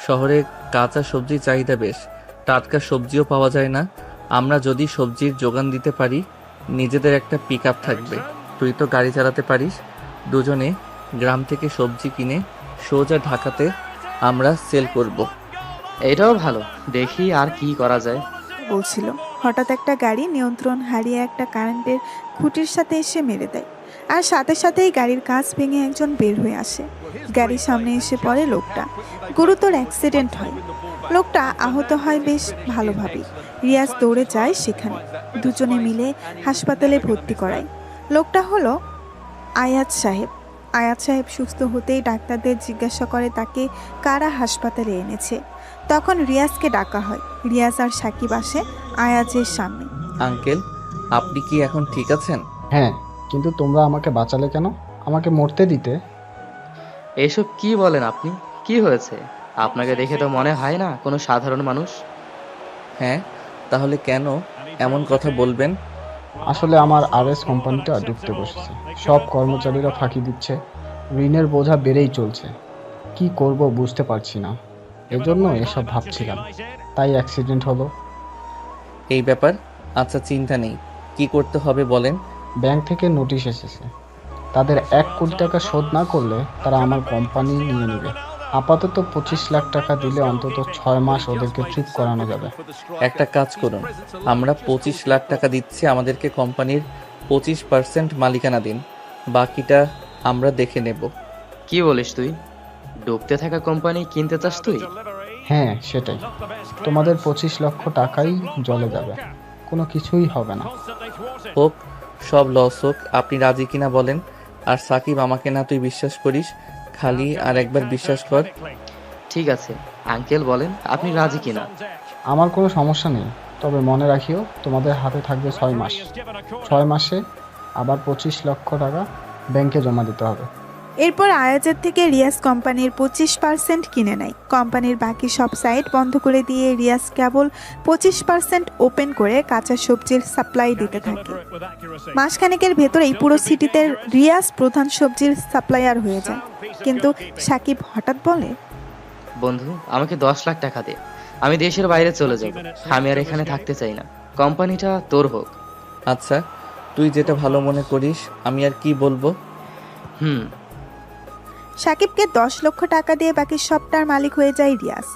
শহরে কাঁচা সবজির চাহিদা বেশ, টাটকা সবজিও পাওয়া যায় না। আমরা যদি সবজির যোগান দিতে পারি, নিজেদের একটা পিক আপ থাকবে, তুই তো গাড়ি চালাতে পারিস, দুজনে গ্রাম থেকে সবজি কিনে সোজা ঢাকাতে আমরা সেল করব। এটাও ভালো, দেখি আর কি করা যায়। বলছিল, হঠাৎ একটা গাড়ি নিয়ন্ত্রণ হারিয়ে একটা কারেন্টের খুঁটির সাথে এসে মেরে দেয়। আর সাথে সাথেই গাড়ির কাঁচ ভেঙে একজন বের হয়ে আসে। গাড়ির সামনে এসে পড়ে লোকটা। গুরুতর অ্যাক্সিডেন্ট হয়। লোকটা আহত হয় বেশ ভালোভাবেই। রিয়াজ দৌড়ে যায় সেখানে। দুজনে মিলে হাসপাতালে ভর্তি করায়। লোকটা হলো আয়াত সাহেব। আয়াত সাহেব সুস্থ হতেই ডাক্তারদের জিজ্ঞাসা করে তাকে কারা হাসপাতালে এনেছে। তখন রিয়াজকে ডাকা হয়। রিয়াজ আর সাকিব আসে আয়াজের সামনে। আঙ্কেল, আপনি কি এখন ঠিক আছেন? হ্যাঁ, কিন্তু তোমরা আমাকে বাঁচালে কেন? আমাকে মরতে দিতে। এসব কি বলেন আপনি? কি হয়েছে? আপনাকে দেখে তো মনে হয় না কোনো সাধারণ মানুষ। হ্যাঁ, তাহলে কেন এমন কথা বলবেন? আসলে আমার আরএস কোম্পানিটা ডুবতে বসেছে। সব কর্মচারীরা ফাঁকি দিচ্ছে, ঋণের বোঝা বেড়েই চলছে। কি করব বুঝতে পারছি না, এজন্য এসব ভাবছিলাম, তাই অ্যাক্সিডেন্ট হলো। এই ব্যাপার? আচ্ছা, চিন্তা নেই, কি করতে হবে বলেন। ব্যাংক থেকে নোটিশ এসেছে, তাদের 1 কোটি টাকা শোধ না করলে তারা আমার কোম্পানি নিয়ে নেবে। আপাতত 25 লাখ টাকা দিলে অন্তত 6 মাস ওদেরকে ট্রিপ করানো যাবে। একটা কাজ করুন, আমরা 25 লাখ টাকা দিচ্ছি, আমাদেরকে কোম্পানির 25% মালিকানা দিন, বাকিটা আমরা দেখে নেব। কি বলিস তুই? ডুবতে থাকা কোম্পানি কিনতে চাস তুই? হ্যাঁ সেটাই। তোমাদের 25 লক্ষ টাকাই জলে যাবে, কোনো কিছুই হবে না। হোক, সব লস হোক, আপনি রাজি কিনা বলেন। আর সাকিব, আমাকে না তুই বিশ্বাস করিস, খালি আর একবার বিশ্বাস কর। ঠিক আছে আঙ্কেল, বলেন আপনি রাজি কিনা। আমার কোনো সমস্যা নেই, তবে মনে রাখিও তোমাদের হাতে থাকবে 6 মাস। 6 মাসে আবার 25 লক্ষ টাকা ব্যাংকে জমা দিতে হবে। এরপর আয়াজের থেকে রিয়াজ কোম্পানির 25% কিনে নেয়। কোম্পানির বাকি সব সাইট বন্ধ করে দিয়ে রিয়াজ কেবল 25% ওপেন করে কাঁচা সবজির সাপ্লাই দিতে থাকে। মাসখানেকের ভেতরেই পুরো সিটিতে রিয়াজ প্রধান সবজির সাপ্লায়ার হয়ে যায়। কিন্তু সাকিব হঠাৎ বলে, বন্ধু আমাকে 10 লাখ টাকা দে, আমি দেশের বাইরে চলে যাব। আমি আর এখানে থাকতে চাই না, কোম্পানিটা তোর হোক। আচ্ছা, তুই যেটা ভালো মনে করিস, আমি আর কি বলবো। সাকিবকে 10 লক্ষ টাকা দিয়ে বাকি সবটার মালিক হয়ে যায় রিয়াজ।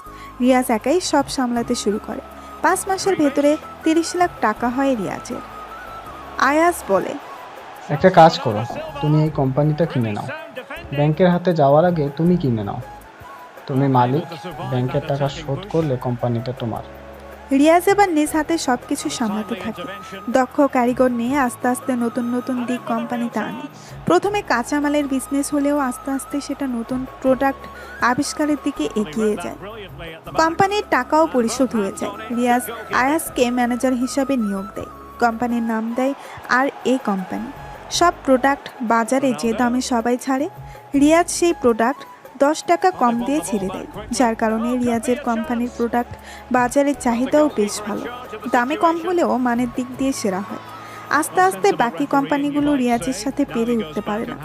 রিয়াজ একাই সব সামলাতে শুরু করে। 5 মাসের ভেতরে 30 লাখ টাকা হয় রিয়াজের। আয়াজ বলে, একটা কাজ করো, তুমি এই কোম্পানিটা কিনে নাও। ব্যাংকের হাতে যাওয়ার আগে তুমি কিনে নাও। তুমি মালিক, ব্যাংকের টাকা শোধ করলে কোম্পানিটা তোমার। রিয়াজ এবার নিজ হাতে সবকিছু সামলাতে থাকে। দক্ষ কারিগর নিয়ে আস্তে আস্তে নতুন নতুন দিক কোম্পানিতে আনে। প্রথমে কাঁচামালের বিজনেস হলেও আস্তে আস্তে সেটা নতুন প্রোডাক্ট আবিষ্কারের দিকে এগিয়ে যায়। কোম্পানির টাকাও পরিশোধ হয়ে যায়। রিয়াজ আয়াজকে ম্যানেজার হিসাবে নিয়োগ দেয়। কোম্পানির নাম দেয় আর এ কোম্পানি। সব প্রোডাক্ট বাজারে যে দামে সবাই ছাড়ে, রিয়াজ সেই প্রোডাক্ট 10 টাকা কম দিয়ে ছেড়ে দেয়, যার কারণে রিয়াজের কোম্পানির প্রোডাক্ট বাজারে চাহিদাও বেশ ভালো। দামে কম হলেও মানের দিক দিয়ে সেরা হয়। আস্তে আস্তে বাকি কোম্পানিগুলো রিয়াজের সাথে পেরে উঠতে পারে না,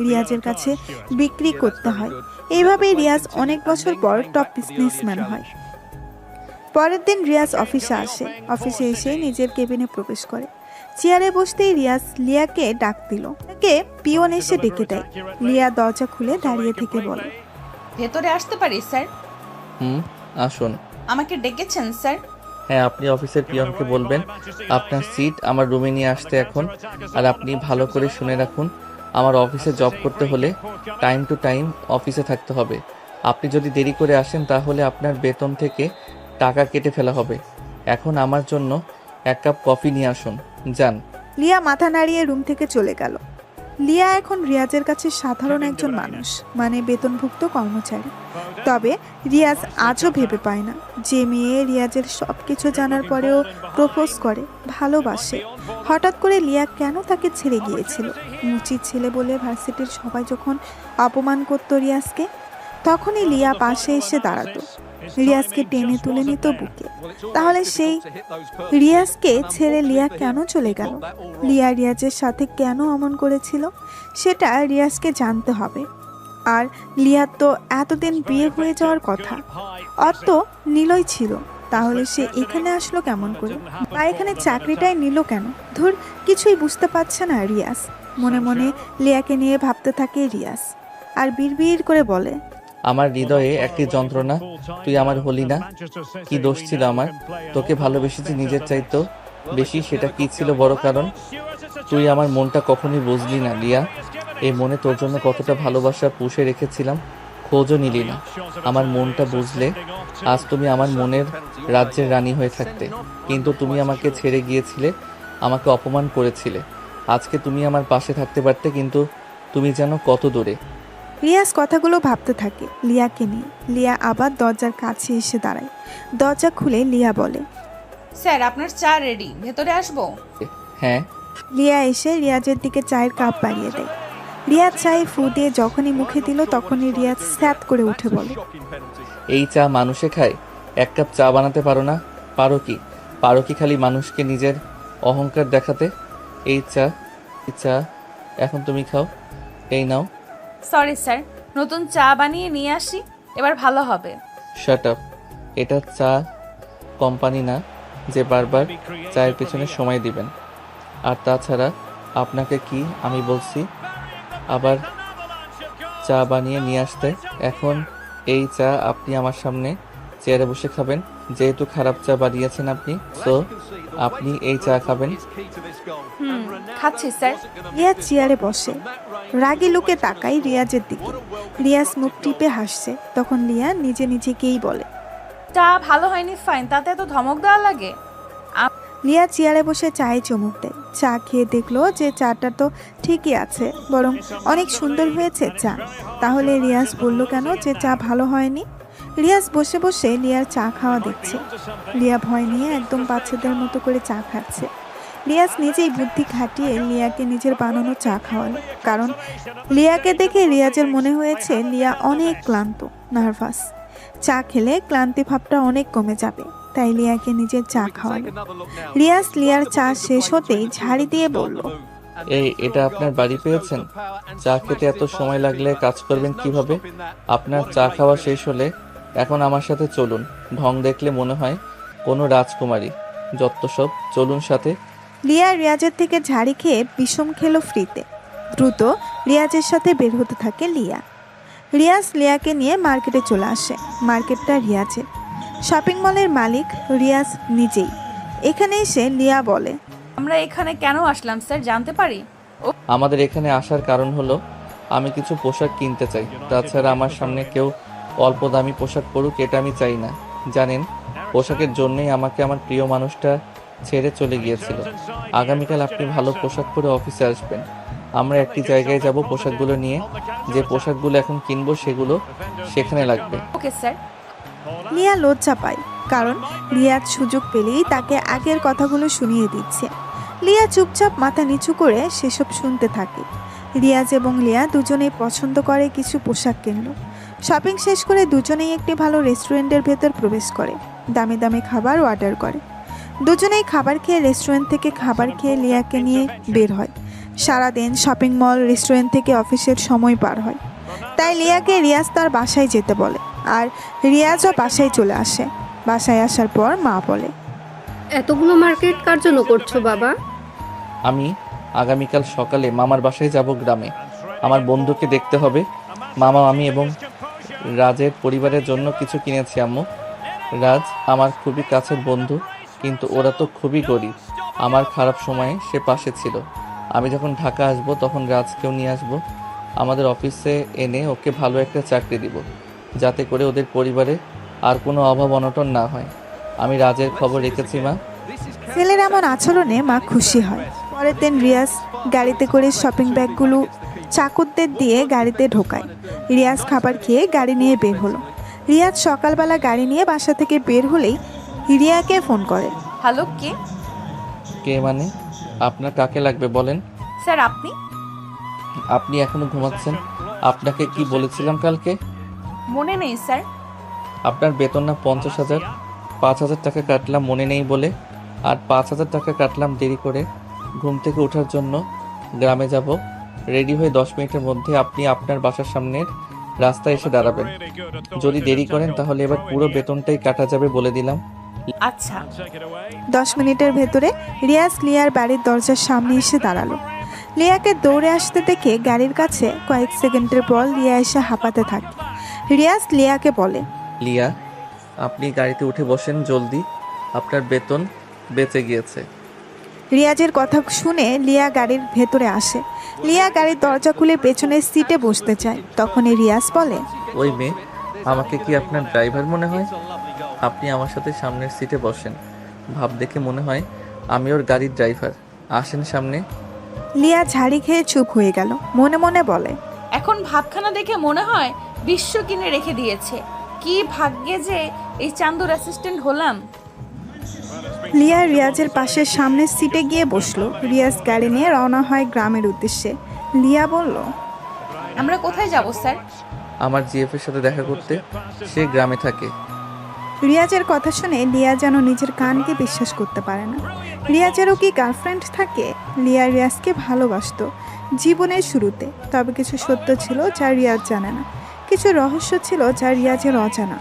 রিয়াজের কাছে বিক্রি করতে হয়। এইভাবেই রিয়াজ অনেক বছর পর টপ বিজনেসম্যান হয়। পরের দিন রিয়াজ অফিসে আসে। অফিসে এসে নিজের কেবিনে প্রবেশ করে। চেয়ারে বসতেই রিয়াজ লিয়াকে ডাক দিল। তাকে পিয়ন এসে ডেকে দেয়। লিয়া দরজা খুলে দাঁড়িয়ে থেকে বলে, ভেতরে আসতে পারি স্যার? আসুন। আমাকে ডেকেছেন স্যার? হ্যাঁ, আপনি অফিসের পিয়নকে বলবেন আপনার সিট আমার রুমে নিয়ে আসতে এখন। আর আপনি ভালো করে শুনে রাখুন, আমার অফিসে জব করতে হলে টাইম টু টাইম অফিসে থাকতে হবে। আপনি যদি দেরি করে আসেন তাহলে আপনার বেতন থেকে টাকা কেটে ফেলা হবে। এখন আমার জন্য 1 কাপ কফি নিয়ে আসুন, যান। লিয়া মাথা নাড়িয়ে রুম থেকে চলে গেল। লিয়া এখন রিয়াজের কাছে সাধারণ একজন মানুষ, মানে বেতনভুক্ত কর্মচারী। তবে রিয়াজ আজও ভেবে পায় না যে মেয়ে রিয়াজের সব কিছু জানার পরেও প্রপোজ করে, ভালোবাসে। হঠাৎ করে লিয়া কেন তাকে ছেড়ে গিয়েছিল? মুচির ছেলে বলে ভার্সিটির সবাই যখন অপমান করত রিয়াজকে, তখনই লিয়া পাশে এসে দাঁড়াতো, রিয়াজকে টেনে তুলে নিত বুকে। তাহলে সেই রিয়াজকে ছেড়ে লিয়া কেন চলে গেল? লিয়া রিয়াজের সাথে কেন অমন করেছিল? সেটা রিয়াজকে জানতে হবে। আর লিয়ার তো এতদিন বিয়ে হয়ে যাওয়ার কথা, অত নীলই ছিল। তাহলে সে এখানে আসলো কেমন করে, বা এখানে চাকরিটাই নিল কেন? ধুর, কিছুই বুঝতে পারছে না রিয়াজ। মনে মনে লিয়াকে নিয়ে ভাবতে থাকে রিয়াজ, আর বিড়বিড় করে বলে, আমার হৃদয়ে একটি যন্ত্রণা, তুই আমার হলি না। কি দোষ ছিল আমার? তোকে ভালোবেসেছি নিজের চাইতো বেশি, সেটা কি ছিল বড় কারণ? তুই আমার মনটা কখনোই বুঝলি না লিয়া। এই মনে তোর জন্য কতটা ভালোবাসা পুষে রেখেছিলাম, খোঁজও নিলি না। আমার মনটা বুঝলে আজ তুমি আমার মনের রাজ্যের রানী হয়ে থাকতে। কিন্তু তুমি আমাকে ছেড়ে গিয়েছিলে, আমাকে অপমান করেছিলে। আজকে তুমি আমার পাশে থাকতে পারতে, কিন্তু তুমি যেন কত দূরে। রিয়াজ কথাগুলো ভাবতে থাকে লিয়াকে নিয়ে। লিয়া আবার দরজার কাছে এসে দাঁড়ায়। দরজা খুলে লিয়া বলে, স্যার আপনার চা রেডি, ভেতরে আসবো? হ্যাঁ। লিয়া এসে রিয়াজের দিকে চায়ের কাপ বাড়িয়ে দেয়। রিয়াজ চায়ে ফু দিয়ে যখনই মুখে দিল, তখনই রিয়াজ স্যাত করে উঠে বলে, এই চা মানুষে খায়? 1 কাপ চা বানাতে পারো না? পারো কি খালি মানুষকে নিজের অহংকার দেখাতে? এই চা এখন তুমি খাও, এই নাও। সরি স্যার, নতুন চা বানিয়ে নিয়ে আসি, এবার ভালো হবে। শাট আপ, এটা চা কোম্পানি না যে বারবার চায়ের পেছনে সময় দিবেন। আর তাছাড়া আপনাকে কি আমি বলছি আবার চা বানিয়ে নিয়ে আসতে? এখন এই চা আপনি আমার সামনে চেয়ারে বসে খাবেন। যেহেতু খারাপ চা বানিয়েছেন আপনি, তো আপনি এই চা খাবেন। খাচ্ছি স্যার। রিয়াজ চেয়ারে বসে রাগী লোকে তাকায় রিয়াজের দিকে। রিয়াজ মুখ টিপে হাসছে। তখন লিয়া নিজে নিজেকেই বলে, চা ভালো হয়নি ফাইন, তাতে এত ধমক দেওয়া লাগে? লিয়া চেয়ারে বসে চায়ে চুমুক দেয়। চা খেয়ে দেখলো যে চাটা তো ঠিকই আছে, বরং অনেক সুন্দর হয়েছে চা। তাহলে রিয়াজ বলল কেন যে চা ভালো হয়নি? রিয়াজ বসে বসে লিয়ার চা খাওয়া দেখছে। লিয়া ভয় নিয়ে একদম বাচ্চাদের মতো করে চা খাচ্ছে। রিয়াজ নিজেই বুদ্ধি খাটিয়ে লিয়াকে নিজের বানানো চা খাওয়ালো। কারণ লিয়াকে দেখে রিয়াজের মনে হয়েছে লিয়া অনেক ক্লান্ত, নার্ভাস। চা খেলে ক্লান্তি ভাবটা অনেক কমে যাবে, তাই লিয়াকে নিজের চা খাওয়ালো। রিয়াজ লিয়ার চা শেষ হতেই ঝাড়ি দিয়ে বলল, এটা আপনার বাড়ি পেয়েছেন? চা খেতে এত সময় লাগলে কাজ করবেন কিভাবে? আপনার চা খাওয়া শেষ হলে এখন আমার সাথে চলুন। ঢং দেখলে মনে হয় কোনো রাজকুমারী। যত সব, চলুন সাথে। লিয়া রিয়াজের থেকে ঝাড়ি খেয়ে বিষম খেলো ফ্রিতে। দ্রুত রিয়াজের সাথে বের হতে থাকে লিয়া। রিয়াজ লিয়াকে নিয়ে মার্কেটে চলে আসে। মার্কেটটা রিয়াজের। শপিং মলের মালিক রিয়াজ নিজেই। এখানে এসে লিয়া বলে, আমরা এখানে কেন আসলাম স্যার, জানতে পারি? আমাদের এখানে আসার কারণ হলো আমি কিছু পোশাক কিনতে চাই। তাছাড়া আমার সামনে কেউ অল্প দামি পোশাক পরুক, এটা আমি চাই না। জানেন, পোশাকের জন্যই আমাকে আমার প্রিয় মানুষটা ছেড়ে চলে গিয়েছিল। আগামীকাল আপনি ভালো পোশাক পরে অফিসে আসবেন। আমরা একটি জায়গায় যাব পোশাকগুলো নিয়ে। যে পোশাকগুলো এখন কিনবো সেগুলো সেখানে লাগবে। Okay sir. লিয়া লজ্জা পায়, কারণ রিয়াজ সুযোগ পেলেই তাকে আগের কথাগুলো শুনিয়ে দিচ্ছে। লিয়া চুপচাপ মাথা নিচু করে সেসব শুনতে থাকে। রিয়াজ এবং লিয়া দুজনেই পছন্দ করে কিছু পোশাক কিনল। শপিং শেষ করে দুজনেই একটি ভালো রেস্টুরেন্টের ভেতর প্রবেশ করে। দামি দামি খাবার অর্ডার করে। দুজনেই খাবার খেয়ে রেস্টুরেন্ট থেকে খাবার খেয়ে লিয়াকে নিয়ে বের হয়। সারাদিন শপিং মল, রেস্টুরেন্ট থেকে অফিসের সময় পার হয়। তাই লিয়াকে রিয়াজ তার বাসায় যেতে বলে, আর রিয়াজও বাসায় চলে আসে। বাসায় আসার পর মা বলে, এতগুলো মার্কেট কার জন্য করছো বাবা? আমি আগামীকাল সকালে মামার বাসায় যাব গ্রামে। আমার বন্ধুকে দেখতে হবে। মামা, আমি এবং রাজের পরিবারের জন্য কিছু কিনেছি আম্মু। রাজ আমার খুবই কাছের বন্ধু, কিন্তু ওরা তো খুবই গরিব। আমার খারাপ সময়ে সে পাশে ছিল। আমি যখন ঢাকা আসব তখন রাজকেও নিয়ে আসব। আমাদের অফিসে এনে ওকে ভালো একটা চাকরি দিব, যাতে করে ওদের পরিবারে আর কোনো অভাব অনটন না হয়। আমি রাজের খবর রেখেছি মা। ছেলের এমন আচরণে মা খুশি হয়। পরের দিন রিয়াজ গাড়িতে করে শপিং ব্যাগগুলো চাকরদের দিয়ে গাড়িতে ঢোকায়। রিয়াজ খাবার খেয়ে গাড়ি নিয়ে বের হলো। রিয়াজ সকালবেলা গাড়ি নিয়ে বাসা থেকে বের হলেই রিয়াকে ফোন করে। হ্যালো, কে? কে মানে? আপনার কাকে লাগবে বলেন। স্যার আপনি? আপনি এখনো ঘুমাচ্ছেন? আপনাকে কি বলেছিলাম কালকে? মনে নেই স্যার। আপনার বেতন না 50,000? 5,000 টাকা কাটলাম মনে নেই বলে, আর 5,000 টাকা কাটলাম দেরি করে। ঘুম থেকে ওঠার জন্য গ্রামে যাব। রেডি হয়ে 10 মিনিটের মধ্যে আপনি আপনার বাসার সামনের রাস্তায় এসে দাঁড়াবেন। যদি দেরি করেন তাহলে এবার পুরো বেতনটাই কাটা যাবে বলে দিলাম। আচ্ছা। 10 মিনিটের ভেতরে রিয়াজ লিয়ার বাড়ির দরজার সামনে এসে দাঁড়ালো। লিয়াকে দৌড়ে আসতে দেখে গাড়ির কাছে কয়েক সেকেন্ডের পর লিয়া এসে হাঁপাতে থাকে। রিয়াজ লিয়াকে বলে, লিয়া, আপনি গাড়িতে উঠে বসেন জলদি, আপনার বেতন বেঁচে গিয়েছে। রিয়াজের কথা শুনে লিয়া গাড়ির ভেতরে আসে। লিয়া গাড়ির দরজা খুলে পেছনের সিটে বসতে চায়। তখনই রিয়াজ বলে, ওই মেয়ে, আমাকে কি আপনার ড্রাইভার মনে হয়? আপনি আমার সাথে সামনের সিটে বসেন। ভাব দেখে মনে হয় আমি ওর গাড়ির ড্রাইভার। আসেন সামনে। লিয়া ঝাড়ি খেয়ে চুপ হয়ে গেল। মনে মনে বলে, এখন ভাবখানা দেখে মনে হয় বিশ্ব কিনে রেখে দিয়েছে। কি ভাগ্যে যে এই চান্দুর অ্যাসিস্ট্যান্ট হলাম। লিয়া রিয়াজের পাশে সামনের সিটে গিয়ে বসলো। রিয়াজ গাড়ি নিয়ে রওনা হয় গ্রামের উদ্দেশ্যে। লিয়া বলল, আমরা কোথায় যাব স্যার? আমার জিএফের সাথে দেখা করতে। সে গ্রামে থাকে। রিয়াজের কথা শুনে লিয়া যেন নিজের কানকে বিশ্বাস করতে পারে না। রিয়াজেরও কি গার্লফ্রেন্ড থাকে? লিয়া রিয়াজকে ভালোবাসতো জীবনের শুরুতে। তবে কিছু সত্য ছিল যা রিয়াজ জানে না, কিছু রহস্য ছিল যা রিয়াজের অজানা।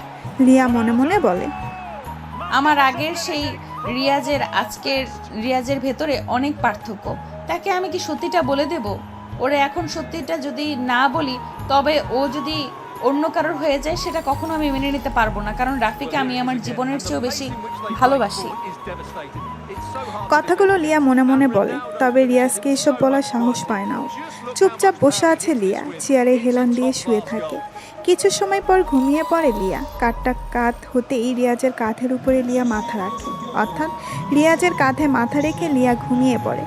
লিয়া মনে মনে বলে, আমার আগের সেই রিয়াজের আজকের রিয়াজের ভেতরে অনেক পার্থক্য। তাকে আমি কি সত্যিটা বলে দেব? ওরে এখন সত্যিটা যদি না বলি, তবে ও যদি অন্য কারোর হয়ে যায় সেটা কখনো আমি মেনে নিতে পারবো না, কারণ রাফিকে আমি আমার জীবনের চেয়েও বেশি ভালোবাসি। কথাগুলো লিয়া মনে মনে বলে, তবে রিয়াজকে এসব বলার সাহস পায় না ও। চুপচাপ বসে আছে লিয়া, চেয়ারে হেলান দিয়ে শুয়ে থাকে। কিছু সময় পর ঘুমিয়ে পড়ে লিয়া। কাঠটা কাঁধ হতেই রিয়াজের কাঁধের উপরে লিয়া মাথা রাখে, অর্থাৎ রিয়াজের কাঁধে মাথা রেখে লিয়া ঘুমিয়ে পড়ে।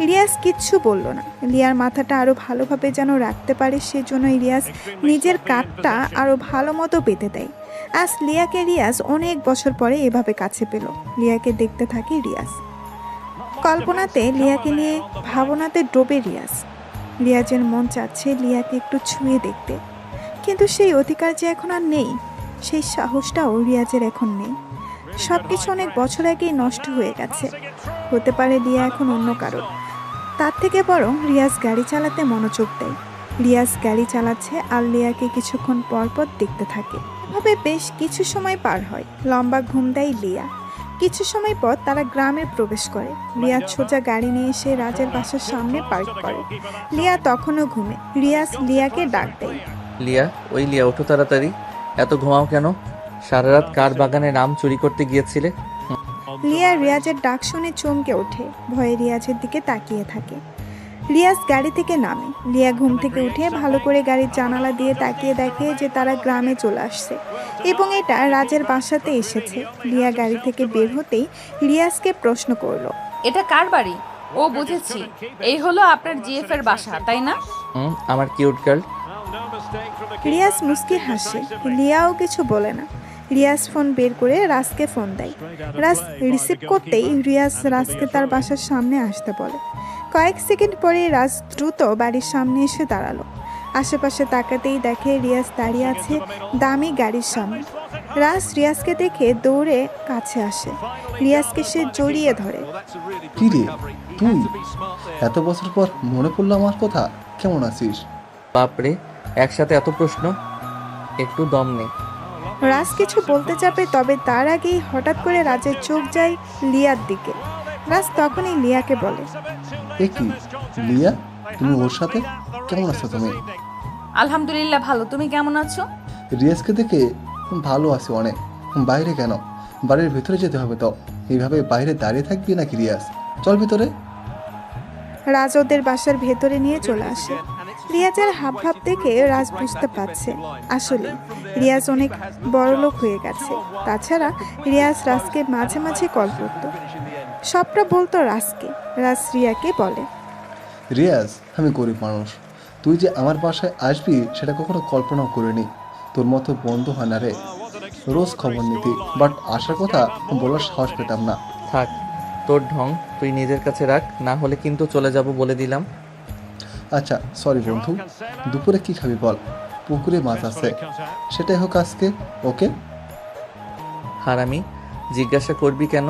রিয়াজ কিচ্ছু বলল না। লিয়ার মাথাটা আরও ভালোভাবে যেন রাখতে পারে, সেজন্যই রিয়াজ নিজের কাঁধটা আরও ভালো মতো পেতে দেয়। আজ লিয়াকে রিয়াজ অনেক বছর পরে এভাবে কাছে পেল। লিয়াকে দেখতে থাকে রিয়াজ, কল্পনাতে লিয়াকে নিয়ে ভাবনাতে ডোবে রিয়াজ। রিয়াজের মন চাচ্ছে লিয়াকে একটু ছুঁয়ে দেখতে, কিন্তু সেই অধিকার যে এখন আর নেই, সেই সাহসটাও রিয়াজের এখন নেই। সব কিছু অনেক বছর আগেই নষ্ট হয়ে গেছে। হতে পারে লিয়া এখন অন্য কারো। তার থেকে বরং রিয়াজ গাড়ি চালাতে মনোযোগ দেয়। রিয়াজ গাড়ি চালাচ্ছে আর লিয়াকে কিছুক্ষণ পর পর দেখতে থাকে। এভাবে বেশ কিছু সময় পার হয়। লম্বা ঘুম দেয় লিয়া। কিছু সময় পর তারা গ্রামে প্রবেশ করে। লিয়া সোজা গাড়ি নিয়ে এসে রাজের বাসার সামনে পার্ক করে। লিয়া তখনও ঘুমে। রিয়াজ লিয়াকে ডাক দেয়। লিয়া, ওই লিয়া, ওঠো তাড়াতাড়ি। এত ঘুমাও কেন? সারা রাত কার বাগানে আম চুরি করতে গিয়েছিলে? লিয়া রিয়াজের ডাক শুনে চমকে ওঠে, ভয়ে রিয়াজের দিকে তাকিয়ে থাকে। রিয়াজ গাড়ি থেকে নামে। লিয়া ঘুম থেকে উঠে ভালো করে গাড়ির জানালা দিয়ে তাকিয়ে দেখে যে তারা গ্রামে চলে আসছে এবং এটা রাজের বাসাতে এসেছে। লিয়া গাড়ি থেকে বের হতেই রিয়াজকে প্রশ্ন করলো, এটা কার বাড়ি? ও বুঝেছি, এই হলো আপনার জিএফ এর বাসা, তাই না? আমার কিউট গার্ল। রিয়াজ মুস্কি হাসে। লিয়াও কিছু বলে না। রিয়াজ ফোন বের করে রাজকে ফোন দেয়। রাজ রিসিভ করতেই রিয়াজ রাজকে তার বাসার সামনে আসতে বলে। কয়েক সেকেন্ড পরে রাজ দ্রুত বাড়ির সামনে এসে দাঁড়ালো। আশেপাশে তাকাতেই দেখে রিয়াজ দাঁড়িয়ে আছে দামি গাড়ির সামনে। রাজ রিয়াজকে দেখে দৌড়ে কাছে আসে। রিয়াজকে সে জড়িয়ে ধরে। কি রে তুই? এত বছর পর মনে পড়লো আমার কথা। কেমন আছিস? বাপরে, একসাথে এত প্রশ্ন, একটু দম নেই। রাজ কিছু বলতে যাবে, তবে তার আগেই হঠাৎ করে রাজের চোখ যায় লিয়ার দিকে। রাজ তখনই লিয়াকে বলে, এ কি লিয়া, তুমি ওর সাথে? কেমন আছো তুমি? আলহামদুলিল্লাহ ভালো, তুমি কেমন আছো? রিয়াজকে দেখে ভালো আছি অনেক। বাইরে কেন? বাড়ির ভেতরে যেতে হবে তো। এইভাবে বাইরে দাঁড়িয়ে থাকবি নাকি রিয়াজ? চল ভিতরে। রাজ ওদের বাসার ভেতরে নিয়ে চলে আসে। রিয়াজের হাবভাব দেখে রাজ বুঝতে পারছে আসলে রিয়াজ অনেক বড়লোক হয়ে গেছে। তাছাড়া রিয়াজ রাজকে মাঝে মাঝে কল করত, সবটা বলতো রাজকে। রাজ রিয়াকে বলে, রিয়াজ, আমি গরিব মানুষ, তুই যে আমার বাসায় আসবি সেটা কখনো কল্পনাও করিনি। তোর মতো বন্ধু হয় না রে, রোজ খবর নিতি, বাট আসার কথা বলার সাহস পেতাম না। থাক, তোর ঢং তুই নিজের কাছে রাখ, না হলে কিন্তু চলে যাব বলে দিলাম। আচ্ছা সরি বন্ধু, দুপুরে কি খাবি বল? পুকুরে মাছ আছে, সেটাই হোক আজকে, ওকে? হারামি, জিজ্ঞাসা করবি কেন?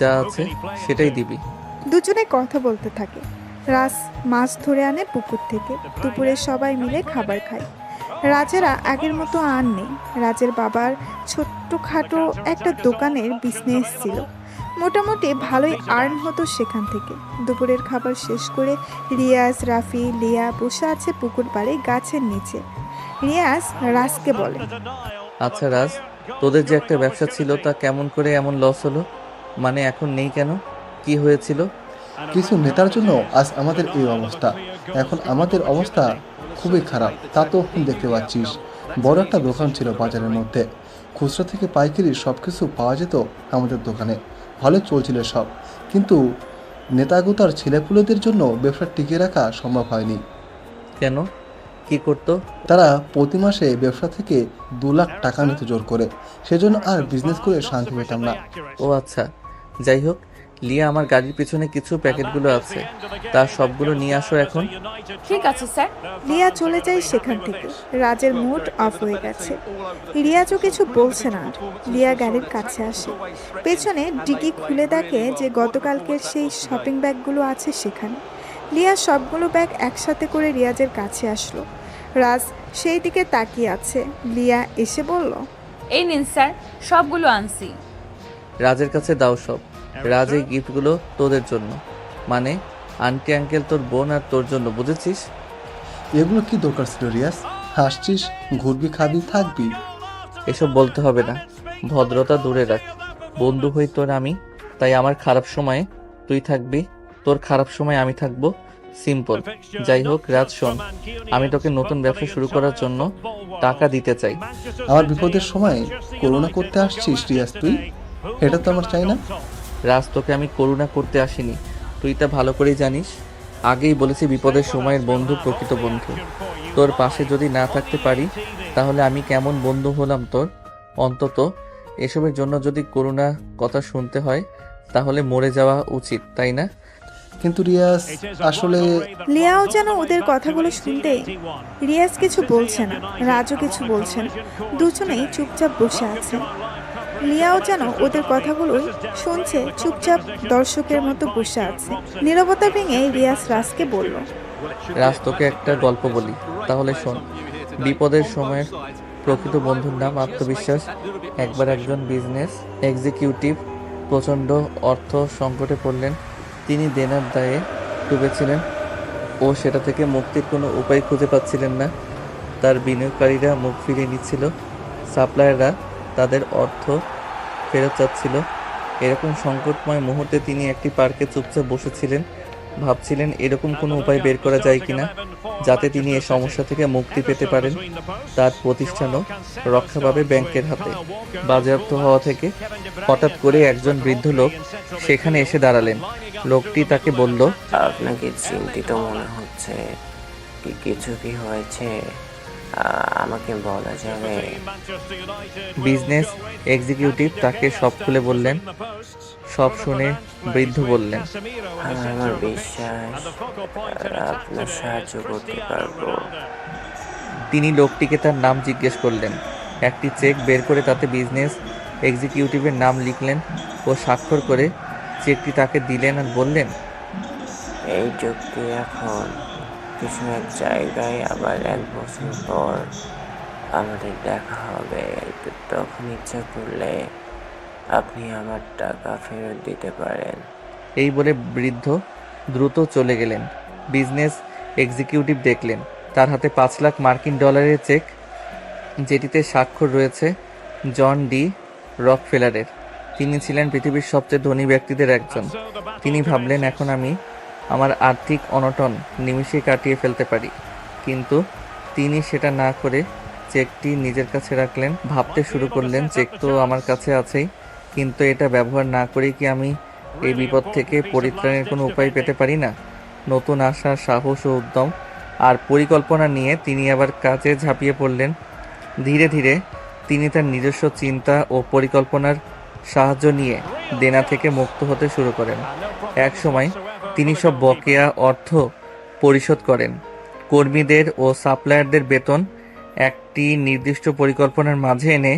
যা আছে সেটাই দিবি। দুজনে কথা বলতে থাকে। রাজ মাছ ধরে আনে পুকুর থেকে। দুপুরে সবাই মিলে খাবার খায়। রাজেরা আগের মতো আর নেই। রাজের বাবার ছোট্টখাটো একটা দোকানের বিজনেস ছিল, মোটামুটি ভালোই আর্ন হতো সেখান থেকে। দুপুরের খাবার শেষ করে রিয়াজ, রাফি, লিয়া বসে আছে পুকুর পাড়ে গাছের নিচে। রিয়াজ রাজকে বলে, আচ্ছা রাজ, তোদের যে একটা ব্যবসা ছিল তা কেমন করে এমন লস হলো? মানে এখন নেই কেন? কি হয়েছিল? কিছু নেতার জন্য আজ আমাদের এই অবস্থা। এখন আমাদের অবস্থা খুবই খারাপ, তা তো দেখতে পাচ্ছিস। বড় একটা দোকান ছিল বাজারের মধ্যে, খুচরা থেকে পাইকারি সব কিছু পাওয়া যেত আমাদের দোকানে, ভালো চলছিল সব। কিন্তু নেতাগুতার ছেলেপুলেদের জন্য ব্যবসা টিকিয়ে রাখা সম্ভব হয়নি। কেন? কি করতো? তারা প্রতি মাসে ব্যবসা থেকে 2 লাখ টাকা নিতে জোর করে, সেজন্য আর বিজনেস করে শান্তি পেতাম না। ও আচ্ছা, যাই হোক, লিয়া আমার গাড়ির পিছনে কিছু প্যাকেটগুলো আছে, তার সবগুলো নিয়ে আসো এখন। ঠিক আছে স্যার। লিয়া চলে যায় সেখান থেকে। রাজের মুড অফ হয়ে গেছে। রিয়াজও কিছু বলছে না। লিয়া গাড়ির কাছে আসে। পেছনে ডিকি খুলে দেখে যে গতকালকের সেই শপিং ব্যাগগুলো আছে সেখানে। লিয়া সবগুলো ব্যাগ একসাথে করে রিয়াজের কাছে আসলো। রাজ সেই দিকে তাকিয়ে আছে। লিয়া এসে বলল, এই নিন স্যার, সবগুলো আনছি। রাজের কাছে দাও সব। রাজ, এই গিফটগুলো তোদের জন্য, মানে আন্টি আঙ্কেল, তোর বোন আর তোর জন্য, বুঝেছিস? এগুলো কি দরকার ছিল রিয়াজ? হাসছিস, ঘুরবি, খাবি, থাকবি। এসব বলতে হবে না, ভদ্রতা দূরে রাখ। বন্ধু হই তোর আমি, তাই আমার খারাপ সময়ে তুই থাকবি, তোর খারাপ সময় আমি থাকবো, সিম্পল। যাই হোক রাজ, শোন, আমি তোকে নতুন ব্যবসা শুরু করার জন্য টাকা দিতে চাই। আমার বিপদের সময় করুণা করতে আসছিস রিয়াজ তুই? এটা তো আমার চাই না। রাজ, তোকে আমি করুণা করতে আসিনি, তুই তা ভালো করেই জানিস। আগেই বলেছি বিপদের সময়ের বন্ধু প্রকৃত বন্ধু। তোর পাশে যদি না থাকতে পারি তাহলে আমি কেমন বন্ধু হলাম তোর? অন্তত এসবের জন্য যদি করুণা কথা শুনতে হয় তাহলে মরে যাওয়া উচিত, তাই না? কিন্তু রিয়াজ, আসলে লিয়াও যেন ওদের কথাগুলো শুনতে রিয়াজ কিছু বলছে না, রাজও কিছু বলছে না, দুজনেই চুপচাপ বসে আছে। লিয়াও যেন ওদের কথাগুলোই শুনছে, চুপচাপ দর্শকের মতো বসে আছে। নীরবতা ভেঙে রিয়াজ রাজকে বলল, রাজ, তোকে একটা গল্প বলি, তাহলে শোন। বিপদের সময়ের প্রকৃত বন্ধুর নাম আত্মবিশ্বাস। একবার একজন বিজনেস এক্সিকিউটিভ প্রচণ্ড অর্থ সংকটে পড়লেন। তিনি দেনার দায়ে ডুবেছিলেন ও সেটা থেকে মুক্তির কোনো উপায় খুঁজে পাচ্ছিলেন না। তার বিনিয়োগকারীরা মুখ ফিরিয়ে নিচ্ছিল, সাপ্লায়াররা তাদের অর্থ ফেরত চাচ্ছিল। এরকম সংকটময় মুহূর্তে তিনি একটি পার্কে চুপচাপ বসেছিলেন, ভাবছিলেন এরকম কোনো উপায় বের করা যায় কিনা যাতে তিনি এই সমস্যা থেকে মুক্তি পেতে পারেন। তার প্রতিষ্ঠানও রক্ষা পাবে ব্যাংকের হাতে বাজেয়াপ্ত হওয়া থেকে। হঠাৎ করে একজন বৃদ্ধ লোক সেখানে এসে দাঁড়ালেন। লোকটি তাকে বলল, আপনাকে চিন্তিত মনে হচ্ছে, কিছু কি হয়েছে? আমাকে বলা যাবে? বিজনেস এক্সিকিউটিভ তাকে সব খুলে বললেন। সব শুনে বৃদ্ধ বললেন, আমার বিশ্বাস আপনার সাহায্য করতে পারবো। তিনি লোকটিকে তার নাম জিজ্ঞেস করলেন। একটি চেক বের করে তাতে বিজনেস এক্সিকিউটিভের নাম লিখলেন ও স্বাক্ষর করে চেকটি তাকে দিলেন আর বললেন, এই চুক্তি এখন কিছু এক জায়গায়, আবার 1 বছর পর আমাদের দেখা হবে। তখন ইচ্ছা করলে আপনি আমার টাকা ফেরত দিতে পারেন। এই বলে বৃদ্ধ দ্রুত চলে গেলেন। বিজনেস এক্সিকিউটিভ দেখলেন তার হাতে 5 লাখ মার্কিন ডলারের চেক, যেটিতে স্বাক্ষর রয়েছে জন ডি রকফেলারের। তিনি ছিলেন পৃথিবীর সবচেয়ে ধনী ব্যক্তিদের একজন। তিনি ভাবলেন, এখন আমি আমার আর্থিক অনটন নিমিষেই কাটিয়ে ফেলতে পারি। কিন্তু তিনি সেটা না করে চেকটি নিজের কাছে রাখলেন। ভাবতে শুরু করলেন, চেক তো আমার কাছে আছেই, কিন্তু এটা ব্যবহার না করেই কি আমি এই বিপদ থেকে পরিত্রাণের কোনো উপায় পেতে পারি না? নতুন আশা, সাহস ও উদ্যম আর পরিকল্পনা নিয়ে তিনি আবার কাজে ঝাঁপিয়ে পড়লেন। ধীরে ধীরে তিনি তার নিজস্ব চিন্তা ও পরিকল্পনার সাহায্য নিয়ে দেনা থেকে মুক্ত হতে শুরু করেন। এক সময় তিনি সব বকেয়া অর্থ পরিশোধ করেন। কর্মীদের ও সাপ্লায়ারদের বেতন একটি নির্দিষ্ট পরিকল্পনার মাঝে এনে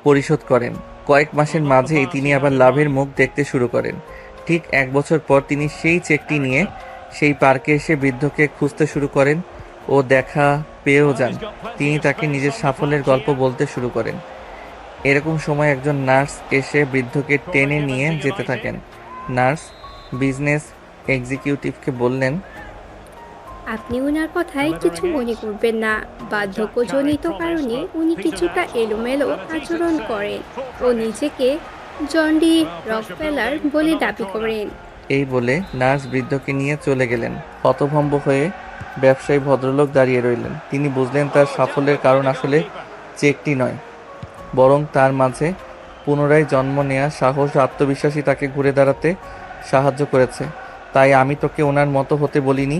পরিশোধ করেন। কয়েক মাসের মাঝেই তিনি আবার লাভের মুখ দেখতে শুরু করেন। ঠিক 1 বছর পর তিনি সেই চেকটি নিয়ে সেই পার্কে এসে বৃদ্ধকে খুঁজতে শুরু করেন ও দেখা পেয়েও যান। তিনি তাকে নিজের সাফল্যের গল্প বলতে শুরু করেন। এরকম সময় একজন নার্স এসে বৃদ্ধকে টেনে নিয়ে যেতে থাকেন। নার্স বিজনেস এক্সিকিউটিভকে বললেন, আপনি ওনার কথায় কিছু মনে করবেন না। বার্ধক্যজনিত কারণে উনি কিছুটা এলোমেলো আচরণ করেন ও নিজেকে জন ডি রকফেলার বলে দাবি করেন। এই বলে নার্স বৃদ্ধকে নিয়ে চলে গেলেন। হতভম্ব হয়ে ব্যবসায়ী ভদ্রলোক দাঁড়িয়ে রইলেন। তিনি বুঝলেন তার সাফল্যের কারণ আসলে চেকটি নয়, বরং তার মাঝে পুনরায় জন্ম নেওয়া সাহস ও আত্মবিশ্বাসী তাকে ঘুরে দাঁড়াতে সাহায্য করেছে। তাই আমি তোকে ওনার মতো হতে বলিনি।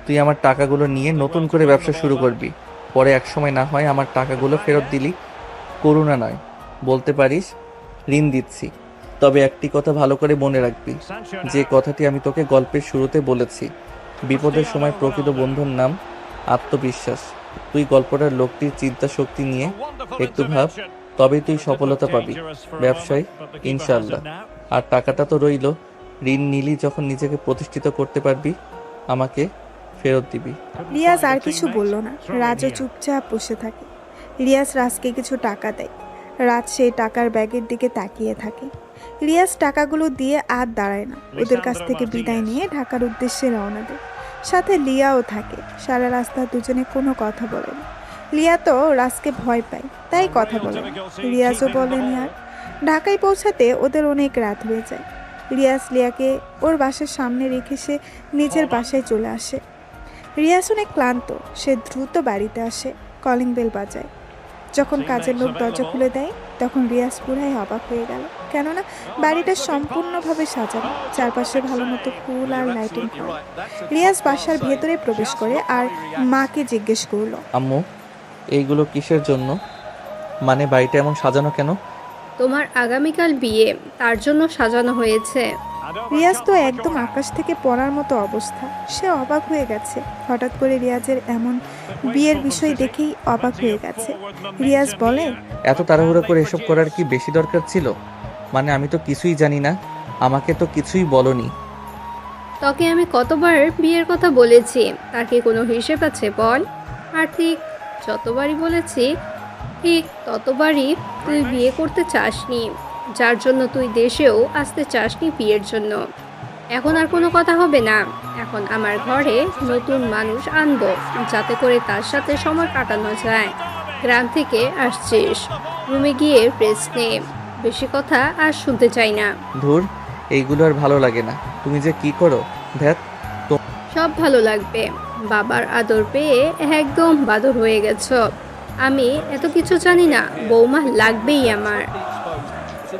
তুই আমার টাকাগুলো নিয়ে নতুন করে ব্যবসা শুরু করবি। পরে একসময় না হয় আমার টাকাগুলো ফেরত দিলি। করুণা নয়, বলতে পারিস ঋণ দিচ্ছি। তবে একটি কথা ভালো করে মনে রাখবি, যে কথাটি আমি তোকে গল্পের শুরুতে বলেছি। বিপদের সময় প্রকৃত বন্ধুর নাম আত্মবিশ্বাস। তুই গল্পটার লোকটির চিন্তা শক্তি নিয়ে একটু ভাব, তবেই তুই সফলতা পাবি ব্যবসায়, ইনশাআল্লাহ। আর টাকাটা তো রইল, ঋণ নিলি যখন নিজেকে প্রতিষ্ঠিত করতে পারবি আমাকে ফেরত দিবি। রিয়াজ আর কিছু বলল না। রাজও চুপচাপ বসে থাকে। রিয়াজ রাজকে কিছু টাকা দেয়। রাজ সেই টাকার ব্যাগের দিকে তাকিয়ে থাকে। রিয়াজ টাকাগুলো দিয়ে আর দাঁড়ায় না, ওদের কাছ থেকে বিদায় নিয়ে ঢাকার উদ্দেশ্যে রওনা দেয়। সাথে লিয়াও থাকে। সারা রাস্তা দুজনে কোনো কথা বলে না। লিয়া তো রাজকে ভয় পায়, তাই কথা বলে না। রিয়াজও বলেনি আর। ঢাকায় পৌঁছাতে ওদের অনেক রাত হয়ে যায়। রিয়াজ লিয়াকে ওর বাসার সামনে রেখে সে নিজের বাসায় চলে আসে। রিয়াজ অনেক ক্লান্ত, সে দ্রুত বাড়িতে আসে, কলিং বেল বাজায়। যখন কাজের লোক দরজা খুলে দেয় তখন রিয়াজ পুরাই অবাক হয়ে গেল, কেননা বাড়িটা সম্পূর্ণভাবে সাজানো, চারপাশে ভালো মতো ফুল আর লাইটিং করা। রিয়াজ বাসার ভেতরে প্রবেশ করে আর মাকে জিজ্ঞেস করলো, আম্মু এইগুলো কিসের জন্য? মানে বাড়িটা এমন সাজানো কেন? তোমার আগামীকাল বিয়ে, তার জন্য সাজানো হয়েছে। রিয়াজ তো একদম আকাশ থেকে পড়ার মতো অবস্থা, সে অবাক হয়ে গেছে। হঠাৎ করে রিয়াজের এমন বিয়ের বিষয় দেখেই অবাক হয়ে গেছে। রিয়াজ বলে, এত তাড়াহুড়ো করে এসব করার কি বেশি দরকার ছিল? মানে আমি তো কিছুই জানি না, আমাকে তো কিছুই বলনি। তোকে আমি কতবার বিয়ের কথা বলেছি, তার কি কোনো হিসেব আছে বল? আর ঠিক যতবারই বলেছি ঠিক ততবারই তুই বিয়ে করতে চাসনি, যার জন্য তুই দেশেও আসতে চাসনি বিয়ের জন্য। এখন আর কোনো কথা হবে না, এখন আমার ঘরে নতুন মানুষ আনবো যাতে করে তার সাথে সময় কাটানো যায়। গ্রাম থেকে আসছিস, রুমে গিয়ে রেস্ট নে, বেশি কথা আর শুনতে চাই না। ধুর, এইগুলো আর ভালো লাগে না। তুমি যে কি করো ধ্যাত। সব ভালো লাগবে, বাবার আদর পেয়ে একদম বাদর হয়ে গেছ। আমি এত কিছু জানি না, বৌমা লাগবেই আমার।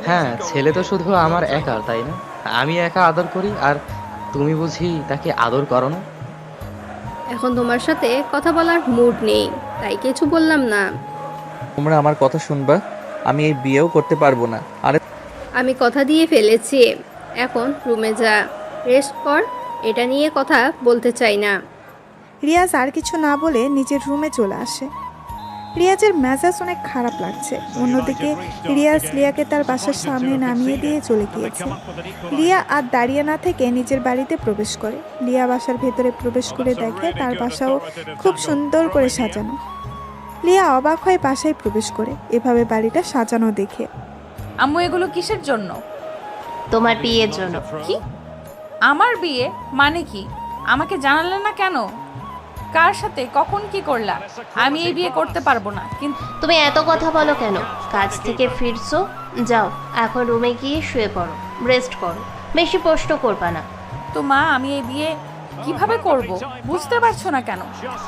হ্যাঁ, ছেলে তো শুধু আমার একার, তাই না? আমি একা আদর করি আর তুমি বুঝি তাকে আদর করো না? এখন তোমার সাথে কথা বলার মুড নেই, তাই কিছু বললাম না। তোমরা আমার কথা শুনবা, আমি এই বিয়েও করতে পারবো না। আরে আমি কথা দিয়ে ফেলেছি, এখন রুমে যা, রেস্ট কর, এটা নিয়ে কথা বলতে চাই না। রিয়াজ আর কিছু না বলে নিজের রুমে চলে আসে। রিয়াজের মেজাজ অনেক খারাপ লাগছে। অন্যদিকে রিয়াজ লিয়াকে তার বাসার সামনে নামিয়ে দিয়ে চলে গিয়েছে। লিয়া আর দাঁড়িয়ে না থেকে নিজের বাড়িতে প্রবেশ করে। লিয়া বাসার ভেতরে প্রবেশ করে দেখে তার বাসাও খুব সুন্দর করে সাজানো। লিয়া অবাক হয়ে বাসায় প্রবেশ করে এভাবে বাড়িটা সাজানো দেখে। আম্মু এগুলো কিসের জন্য? তোমার বিয়ের জন্য। কি? আমার বিয়ে মানে কি? আমাকে জানালে না কেন? কার সাথে কখন কি করলা? আমি এই বিয়ে করতে পারবো না। কিন্তু তুমি এত কথা বলো কেন? কাজ থেকে ফিরছো, যাও এখন রুমে গিয়ে শুয়ে পড়ো, রেস্ট করো, বেশি প্রশ্ন করবা না। তো মা, আমি এই বিয়ে কিভাবে করব বুঝতে পারছো না কেন?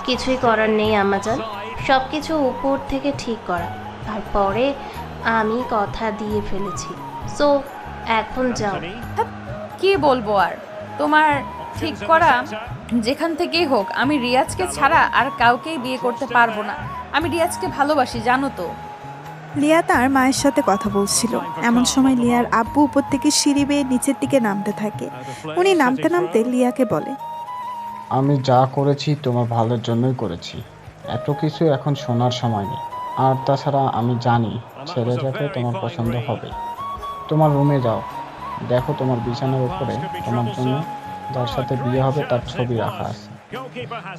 কিছুই করার নেই আম্মাজান, সব কিছু উপর থেকে ঠিক করা। তারপরে আমি কথা দিয়ে ফেলেছি, সো এখন যাও। কি বলবো আর? তোমার ঠিক করা যেখান থেকেই হোক, আমি রিয়াজকে ছাড়া আর কাউকেই বিয়ে করতে পারবো না। আমি রিয়াজকে ভালোবাসি, জানো তো। লিয়া তার মায়ের সাথে কথা বলছিল। এমন সময় লিয়ার আব্বু উপর থেকে সিঁড়ি বেয়ে নিচের দিকে নামতে থাকে। উনি নামতে নামতে লিয়াকে বলে, আমি যা করেছি তোমার ভালোর জন্যই করেছি, এত কিছু এখন শোনার সময় নেই। আর তাছাড়া আমি জানি ছেলেটাকে তোমার পছন্দ হবে। তোমার রুমে যাও, দেখো তোমার বিছানার উপরে তোমার জন্য যার সাথে বিয়ে হবে তার ছবি রাখা আছে,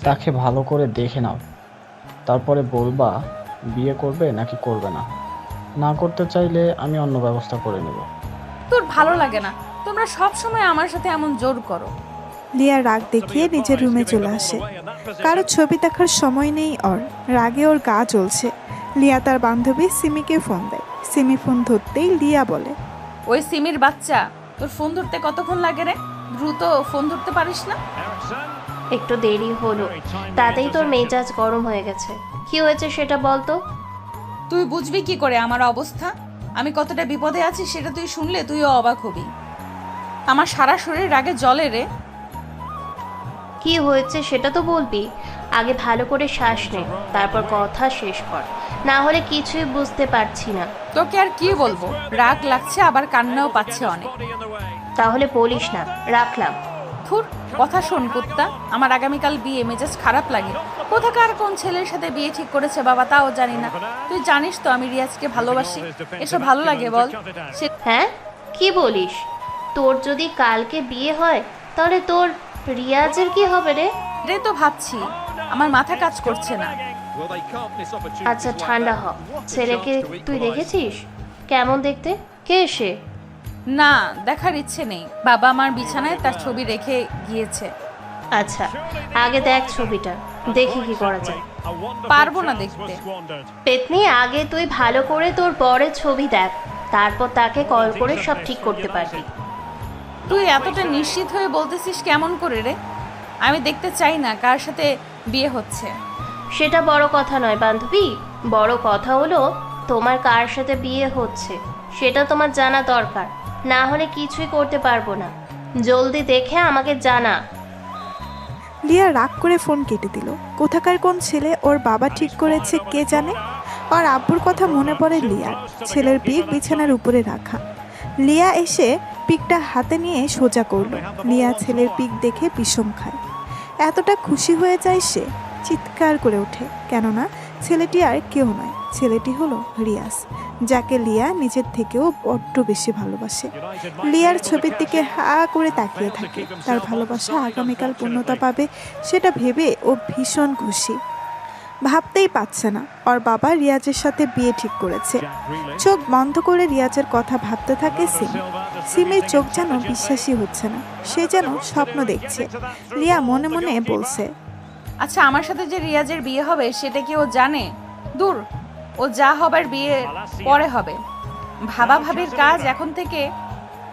তাকে ভালো করে দেখে নাও। তারপরে বলবা বিয়ে করবে নাকি করবে না। না করতে চাইলে আমি অন্য ব্যবস্থা করে নেব। তোর ভালো লাগে না? তোমরা সব সময় আমার সাথে এমন জোর করো। লিয়া রাগ দেখিয়ে নিজের রুমে চলে আসে। কারো ছবি দেখার সময় নেই ওর, রাগে ওর গা জ্বলছে। লিয়া তার বান্ধবী সিমিকে ফোন দেয়। সিমি ফোন ধরতেই লিয়া বলে, ওই সিমির বাচ্চা, তোর ফোন ধরতে কতক্ষণ লাগে রে? দ্রুত ফোন ধরতে পারিস না? একটু দেরি হলো, তাতেই তোর মেজাজ গরম হয়ে গেছে। কি হয়েছে সেটা বলতো। তুই বুঝবি কি করে আমার অবস্থা? আমি কতটা বিপদে আছি সেটা তুই শুনলে তুইও অবাক হবি। আমার সারা শরীর রাগে জ্বলে রে। কি হয়েছে সেটা তো বলবি। আগে ভালো করে শ্বাস নে, তারপর কথা শেষ কর, না হলে কিছুই বুঝতে পারছি না। তোকে আর কি বলবো, রাগ লাগছে আবার কান্নাও পাচ্ছে অনেক। তাহলে বলিস না, রাখলাম। থুর, কথা শোন কুত্তা। আমার আগামীকাল বিয়ে, মেজাজ খারাপ লাগে। কোথাকার কোন ছেলের সাথে বিয়ে ঠিক করেছে বাবা তাও জানি না। তুই জানিস তো আমি রিয়াজকে ভালোবাসি। এসব ভালো লাগে বল? হ্যাঁ, কি বলিস? তোর যদি কালকে বিয়ে হয় তাহলে তোর রিয়াজের কি হবে রে? এটাই তো ভাবছি, আমার মাথা কাজ করছে না। আচ্ছা ঠান্ডা হ। ছেলেকে তুই দেখেছিস? কেমন দেখতে? কে সে? না, দেখার ইচ্ছে নেই। বাবা আমার বিছানায় তার ছবি রেখে গিয়েছে। আচ্ছা, আগে দেখ ছবিটা, দেখি কি করা যায়। পারবো না দেখতে। পেতনি, আগে তুই ভালো করে তোর বরের ছবি দেখ, তারপর তাকে কল করে সব ঠিক করতে পারবি। তুই এতটা নিশ্চিত হয়ে বলতেছিস কেমন করে রে? আমি দেখতে চাই না কার সাথে বিয়ে হচ্ছে। সেটা বড় কথা নয় বান্ধবী, বড় কথা হলো তোমার কার সাথে বিয়ে হচ্ছে সেটা তোমার জানা দরকার, না হলে কিছুই করতে পারবো না। জলদি দেখে আমাকে জানা। লিয়া রাগ করে ফোন কেটে দিল। কোথাকার কোন ছেলে ওর বাবা ঠিক করেছে কে জানে। আর আব্বুর কথা মনে পড়ে লিয়ার। ছেলের পিক বিছানার উপরে রাখা। লিয়া এসে পিকটা হাতে নিয়ে সোজা করলো। লিয়া ছেলের পিক দেখে বিষম খায়। এতটা খুশি হয়ে যায় সে, চিৎকার করে ওঠে। কেননা ছেলেটি আর কেউ নয়, ছেলেটি হলো রিয়াজ, যাকে লিয়া নিজের থেকেও বড্ড বেশি ভালোবাসে। লিয়ার ছবির দিকে হা করে তাকিয়ে থাকে। তার ভালোবাসা আগামীকাল পূর্ণতা পাবে সেটা ভেবে ও ভীষণ খুশি। ভাবতেই পারছে না ওর বাবা রিয়াজের সাথে বিয়ে ঠিক করেছে। চোখ বন্ধ করে রিয়াজের কথা ভাবতে থাকে সিমি। সিমির চোখ যেন বিশ্বাসই হচ্ছে না, সে যেন স্বপ্ন দেখছে। লিয়া মনে মনে বলছে, আচ্ছা, আমার সাথে যে রিয়াজের বিয়ে হবে সেটা কি ও জানে? দূর, ও যা হবার বিয়ে পরে হবে। ভাবা ভাবির কাজ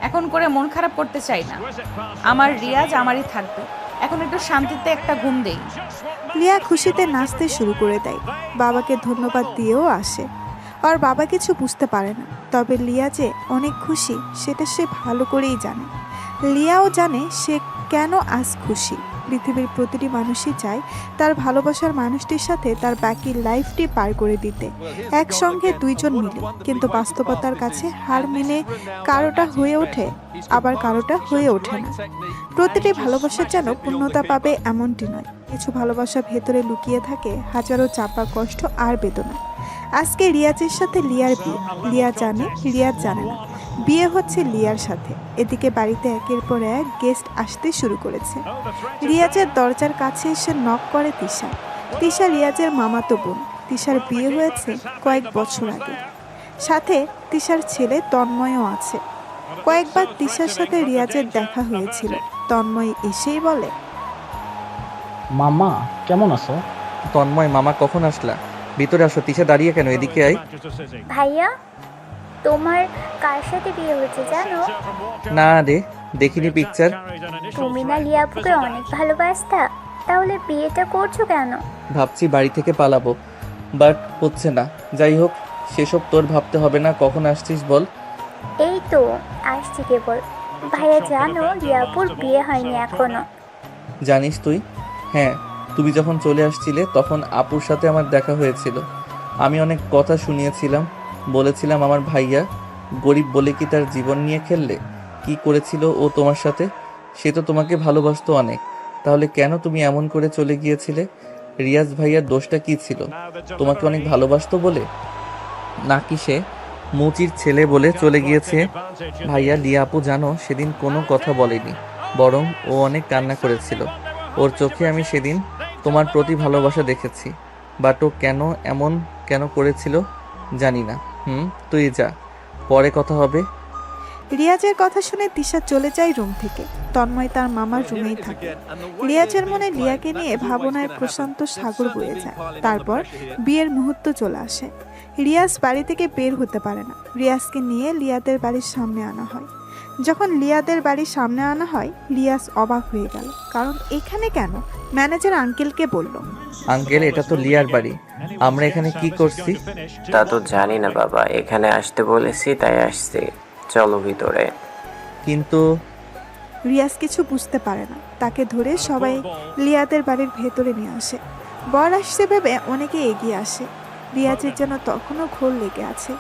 এখন করে মন খারাপ করতে চাই না। আমার রিয়াজ আমারই থাকবে। এখন একটু শান্তিতে একটা ঘুম দেই। লিয়া খুশিতে নাচতে শুরু করে দেয়। বাবাকে ধন্যবাদ দিয়েও আসে। আর বাবা কিছু বুঝতে পারে না, তবে লিয়া যে অনেক খুশি সেটা সে ভালো করেই জানে। লিয়াও জানে সে কেন আজ খুশি। পৃথিবীর প্রতিটি মানুষই চায় তার ভালোবাসার মানুষটির সাথে তার বাকি লাইফটি পার করে দিতে, একসঙ্গে দুইজন মিলে। কিন্তু বাস্তবতার কাছে হার মেনে কারোটা হয়ে ওঠে, আবার কারোটা হয়ে ওঠে না। প্রতিটি ভালোবাসা যেন পূর্ণতা পাবে এমনটি নয়। কিছু ভালোবাসা ভেতরে লুকিয়ে থাকে হাজারো চাপা কষ্ট আর বেদনা। আজকে রিয়াজের সাথে লিয়ার বিয়ে। লিয়া জানে, রিয়াজ জানে না। বিয়ে হচ্ছে লিয়ার সাথে। এদিকে বাড়িতে একের পর এক গেস্ট আসতে শুরু করেছে। রিয়াজের দরজার কাছে এসে নক করে তিশা। তিশা রিয়াজের মামাতো বোন। তিশার বিয়ে হয়েছে কয়েক বছর আগে। সাথে তিশার ছেলে তন্ময়ও আছে। কয়েকবার তিশার সাথে রিয়াজের দেখা হয়েছিল। তন্ময় এসেই বলে, মামা কেমন আছো? তন্ময়, মামা কখন আসলা? ভিতরে আসো। তিশা দাঁড়িয়ে কেন? এদিকে আয়। ভাইয়া, তোমার কার সাথে বিয়ে হয়েছে জানো? না রে, দেখিনি পিকচার। তুমি না লিয়াপুকে অনেক ভালোবাসতা, তাহলে বিয়েটা করছো কেন? ভাবছি বাড়ি থেকে পালাবো, বাট হচ্ছে না। যাই হোক, সেসব তোর ভাবতে হবে না। কখন আসছিস বল? এই তো আসছি কেবল। ভাইয়া জানো লিয়াপুর বিয়ে হয়নি এখনো। জানিস তুই? হ্যাঁ, তুমি যখন চলে আসছিলে তখন আপুর সাথে আমার দেখা হয়েছিল। আমি অনেক কথা শুনিয়েছিলাম, বলেছিলাম আমার ভাইয়া গরিব বলে কি তার জীবন নিয়ে খেললে? কি করেছিল ও তোমার সাথে? সে তো তোমাকে ভালোবাসতো অনেক। তাহলে কেন তুমি এমন করে চলে গিয়েছিলে? রিয়াজ ভাইয়ার দোষটা কি ছিল? তোমাকে অনেক ভালোবাসতো বলে? নাকি সে মুচির ছেলে বলে চলে গিয়েছে? ভাইয়া, লিয়া আপু জানো সেদিন কোনো কথা বলেনি, বরং ও অনেক কান্না করেছিল। ওর চোখে আমি সেদিন তোমার প্রতি ভালোবাসা দেখেছি। বাট ও কেন করেছিল জানি না। তুই যা, পরে কথা হবে। রিয়াজের কথা শুনে তিশা চলে যায় রুম থেকে। তন্ময় তার মামার রুমেই থাকে। রিয়াজের মনে লিয়াকে নিয়ে ভাবনায় প্রশান্ত সাগর বয়ে যায়। তারপর বিয়ের মুহূর্ত চলে আসে। রিয়াজ বাড়ি থেকে বের হতে পারে না। রিয়াজকে নিয়ে লিয়াদের বাড়ির সামনে আনা হয়। যখন লিয়াদের বাড়ির সামনে আনা হয়, রিয়াজ অবাক হয়ে গেল। কারণ এখানে কেন? ম্যানেজার আঙ্কেলকে বলল, আঙ্কেল, এটা তো লিয়ার বাড়ি, আমরা এখানে কি করছি? তা তো জানি না বাবা, এখানে আসতে বলেছি তাই আসছি, চলো ভিতরে। কিন্তু রিয়াজ কিছু বুঝতে পারে না। তাকে ধরে সবাই লিয়াদের বাড়ির ভেতরে নিয়ে আসে। বর আসছে ভেবে অনেকে এগিয়ে আসে। রিয়াজের যেন তখনও ঘোর লেগে আছে।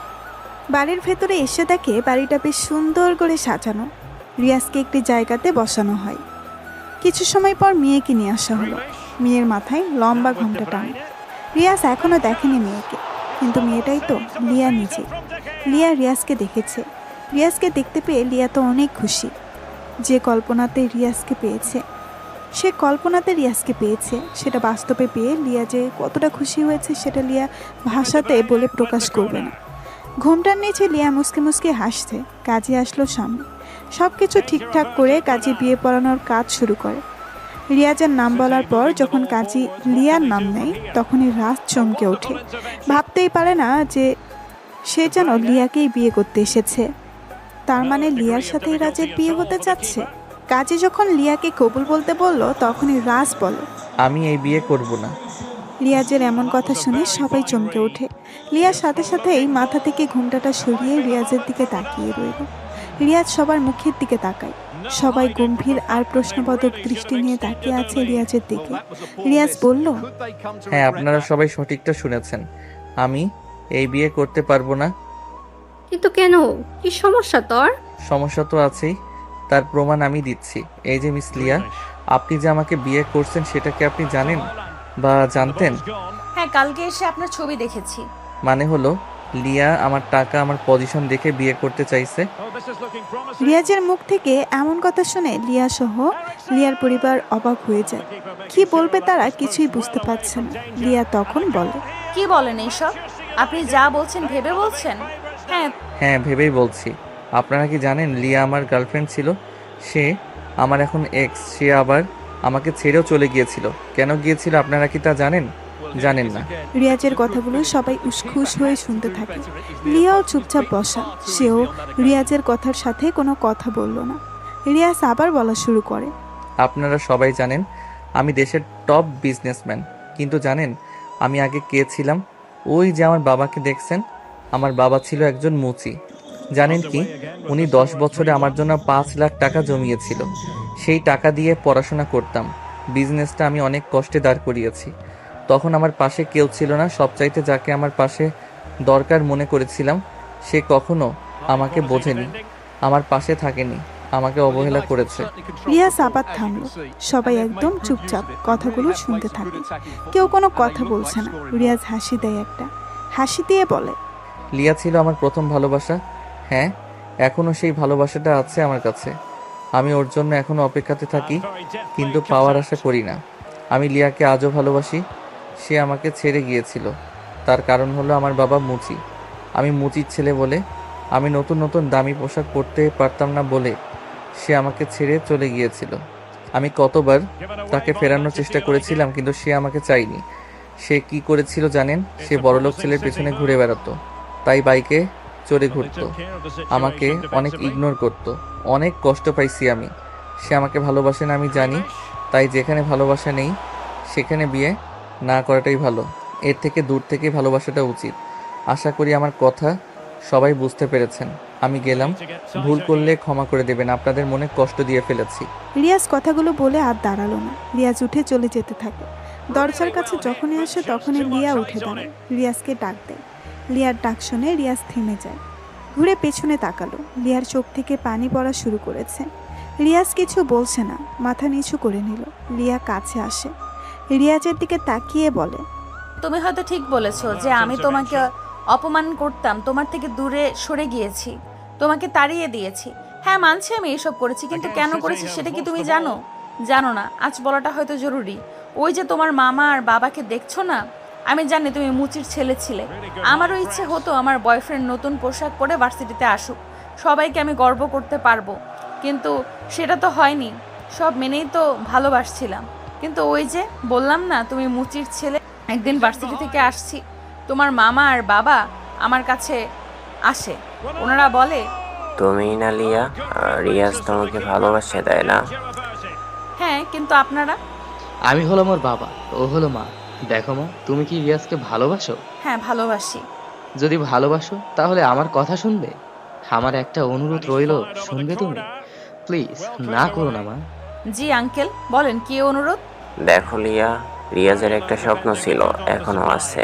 বাড়ির ভেতরে এসে দেখে বাড়িটা বেশ সুন্দর করে সাজানো। রিয়াজকে একটি জায়গাতে বসানো হয়। কিছু সময় পর মেয়েকে নিয়ে আসা হলো। মেয়ের মাথায় লম্বা ঘোমটা টানে। রিয়াজ এখনো দেখেনি মেয়েকে, কিন্তু মেয়েটাই তো লিয়া নিজে। লিয়া রিয়াজকে দেখেছে। রিয়াজকে দেখতে পেয়ে লিয়া তো অনেক খুশি। যে কল্পনাতে রিয়াজকে পেয়েছে সেটা বাস্তবে পেয়ে লিয়া যে কতটা খুশি হয়েছে সেটা লিয়া ভাষাতে বলে প্রকাশ করবে না। ঘোমটার নিচে লিয়া মুসকে মুসকে হাসছে। কাজে আসলো সামনে। সব কিছু ঠিকঠাক করে কাজে বিয়ে পড়ানোর কাজ শুরু করে। রিয়াজের নাম বলার পর যখন কাজী লিয়ার নাম নেয় তখনই রাজ চমকে ওঠে। ভাবতেই পারে না যে সে যেন লিয়াকেই বিয়ে করতে এসেছে। তার মানে লিয়ার সাথেই রাজের বিয়ে হতে যাচ্ছে। কাজী যখন লিয়াকে কবুল বলতে বলল তখনই রাজ বলে, আমি এই বিয়ে করব না। রিয়াজের এমন কথা শুনে সবাই চমকে ওঠে। লিয়ার সাথে সাথেই মাথা থেকে ঘোমটাটা সরিয়ে রিয়াজের দিকে তাকিয়ে রইল। রিয়াজ সবার মুখের দিকে তাকায়। সবাই গম্ভীর আর প্রশ্নবোধক দৃষ্টি নিয়ে তাকিয়ে আছে রিয়াজের দিকে। রিয়াজ বলল, হ্যাঁ, আপনারা সবাই সঠিকটা শুনেছেন। আমি এই বিয়ে করতে পারবো না। কিন্তু কেন? কি সমস্যা তোর? সমস্যা তো আছেই, তার প্রমাণ আমি দিচ্ছি। এই যে মিস লিয়া, আপনি যে আমাকে বিয়ে করছেন সেটা কি আপনি জানেন বা জানতেন? হ্যাঁ, কালকে এসে আপনার ছবি দেখেছি। মানে হলো লিয়া আমার টাকা, আমার পজিশন দেখে বিয়ে করতে চাইছে। রিয়াজের মুখ থেকে এমন কথা শুনে লিয়া সহ লিয়ার পরিবার অবাক হয়ে যায়। কি বলবে তারা কিছুই বুঝতে পারছে না। লিয়া তখন বলে, কি বলেন এইসব? আপনি যা বলছেন ভেবে বলছেন? হ্যাঁ, ভেবেই বলছি। আপনারা কি জানেন লিয়া আমার গার্লফ্রেন্ড ছিল? সে আমার এখন এক্স। সে আবার আমাকে ছেড়েও চলে গিয়েছিল। কেন গিয়েছিল আপনারা কি তা জানেন? জানেন না। রিয়াজের কথাগুলো সবাই উসখুস হয়ে শুনতে থাকে। লিয়াও চুপচাপ বসা। সেও রিয়াজের কথার সাথে কোনো কথা বলল না। রিয়াজ আবার বলা শুরু করে, আপনারা সবাই জানেন আমি দেশের টপ বিজনেসম্যান, কিন্তু জানেন আমি আগে কে ছিলাম? ওই যে আমার বাবাকে দেখছেন, আমার বাবা ছিল একজন মুচি। জানেন কি, উনি 10 বছরে আমার জন্য 5 লাখ টাকা জমিয়েছিল। সেই টাকা দিয়ে পড়াশোনা করতাম। বিজনেসটা আমি অনেক কষ্টে দাঁড় করিয়েছি। তখন আমার পাশে কেউ ছিল না। সবচাইতে যাকে আমার পাশে দরকার মনে করেছিলাম সে কখনো আমাকে বোঝেনি, আমার পাশে থাকেনি, আমাকে অবহেলা করেছে। রিয়াজ আবার থামলো। সবাই একদম চুপচাপ কথাগুলো শুনতে থাকে। কেউ কোনো কথা বলছে না। রিয়াজ হাসি দেয় একটা। হাসি দিয়ে বলে, লিয়া ছিল আমার প্রথম ভালোবাসা। হ্যাঁ, এখনও সেই ভালোবাসাটা আছে আমার কাছে। আমি ওর জন্য এখনও অপেক্ষাতে থাকি, কিন্তু পাওয়ার আশা করি না। আমি লিয়াকে আজও ভালোবাসি। সে আমাকে ছেড়ে গিয়েছিল, তার কারণ হলো আমার বাবা মুচি। আমি মুচির ছেলে বলে, আমি নতুন নতুন দামি পোশাক পরতে পারতাম না বলে সে আমাকে ছেড়ে চলে গিয়েছিল। আমি কতবার তাকে ফেরানোর চেষ্টা করেছিলাম, কিন্তু সে আমাকে চায়নি। সে কি করেছিল জানেন? সে বড়লোক ছেলের পেছনে ঘুরে বেড়াতো, তাই বাইকে চড়ে ঘুরতো, আমাকে অনেক ইগনোর করতো। অনেক কষ্ট পাইছি আমি। সে আমাকে ভালোবাসে না আমি জানি, তাই যেখানে ভালোবাসা নেই সেখানে বিয়ে না করাটাই ভালো। এর থেকে দূর থেকে ভালোবাসাটা উচিত। আশা করি আমার কথা সবাই বুঝতে পেরেছেন। আমি গেলাম, ভুল করলে ক্ষমা করে দেবেন, আপনাদের মনে কষ্ট দিয়ে ফেলেছি। রিয়াজ কথাগুলো বলে আর দাঁড়ালো না। রিয়াজ উঠে চলে যেতে থাকে। দরজার কাছে যখনই আসে তখনই লিয়া উঠে দাঁড়ায়। রিয়াজকে ডাক দেয়। লিয়ার ডাক শুনে রিয়াজ থেমে যায়। ঘুরে পেছনে তাকালো। লিয়ার চোখ থেকে পানি পড়া শুরু করেছে। রিয়াজ কিছু বলছে না, মাথা নিচু করে নিল। লিয়া কাছে আসে, রিয়াজের দিকে তাকিয়ে বলে, তুমি হয়তো ঠিক বলেছো যে আমি তোমাকে অপমান করতাম, তোমার থেকে দূরে সরে গিয়েছি, তোমাকে তাড়িয়ে দিয়েছি। হ্যাঁ, মানছি আমি এসব করেছি, কিন্তু কেন করেছি সেটা কি তুমি জানো? জানো না। আজ বলাটা হয়তো জরুরি। ওই যে তোমার মামা আর বাবাকে দেখছো না, আমি জানি তুমি মুচির ছেলে ছিলে। আমারও ইচ্ছে হতো আমার বয়ফ্রেন্ড নতুন পোশাক পরে ভার্সিটিতে আসুক, সবাইকে আমি গর্ব করতে পারবো, কিন্তু সেটা তো হয়নি। সব মেনেই তো ভালোবাসছিলাম, কিন্তু ওই যে বললাম না তুমি মুচির ছেলে। একদিন ভার্সিটি থেকে আসছি, তোমার মামা আর বাবা আমার কাছে আসে। ওনারা বলে, তুমি না লিয়া, রিয়াজ তোমাকে ভালোবাসে, তাই না? হ্যাঁ, কিন্তু আপনারা? আমি হলো আমার বাবা, ও হলো মা। দেখো মা, তুমি কি রিয়াজকে ভালোবাসো? হ্যাঁ, ভালোবাসি। যদি ভালোবাসো তাহলে আমার কথা শুনবে। আমার একটা অনুরোধ রইল, শুনবে তুমি? প্লিজ না করো না মা। জি আঙ্কেল, বলেন কি অনুরোধ? দেখো লিয়া, রিয়াজের একটা স্বপ্ন ছিল, এখনো আছে।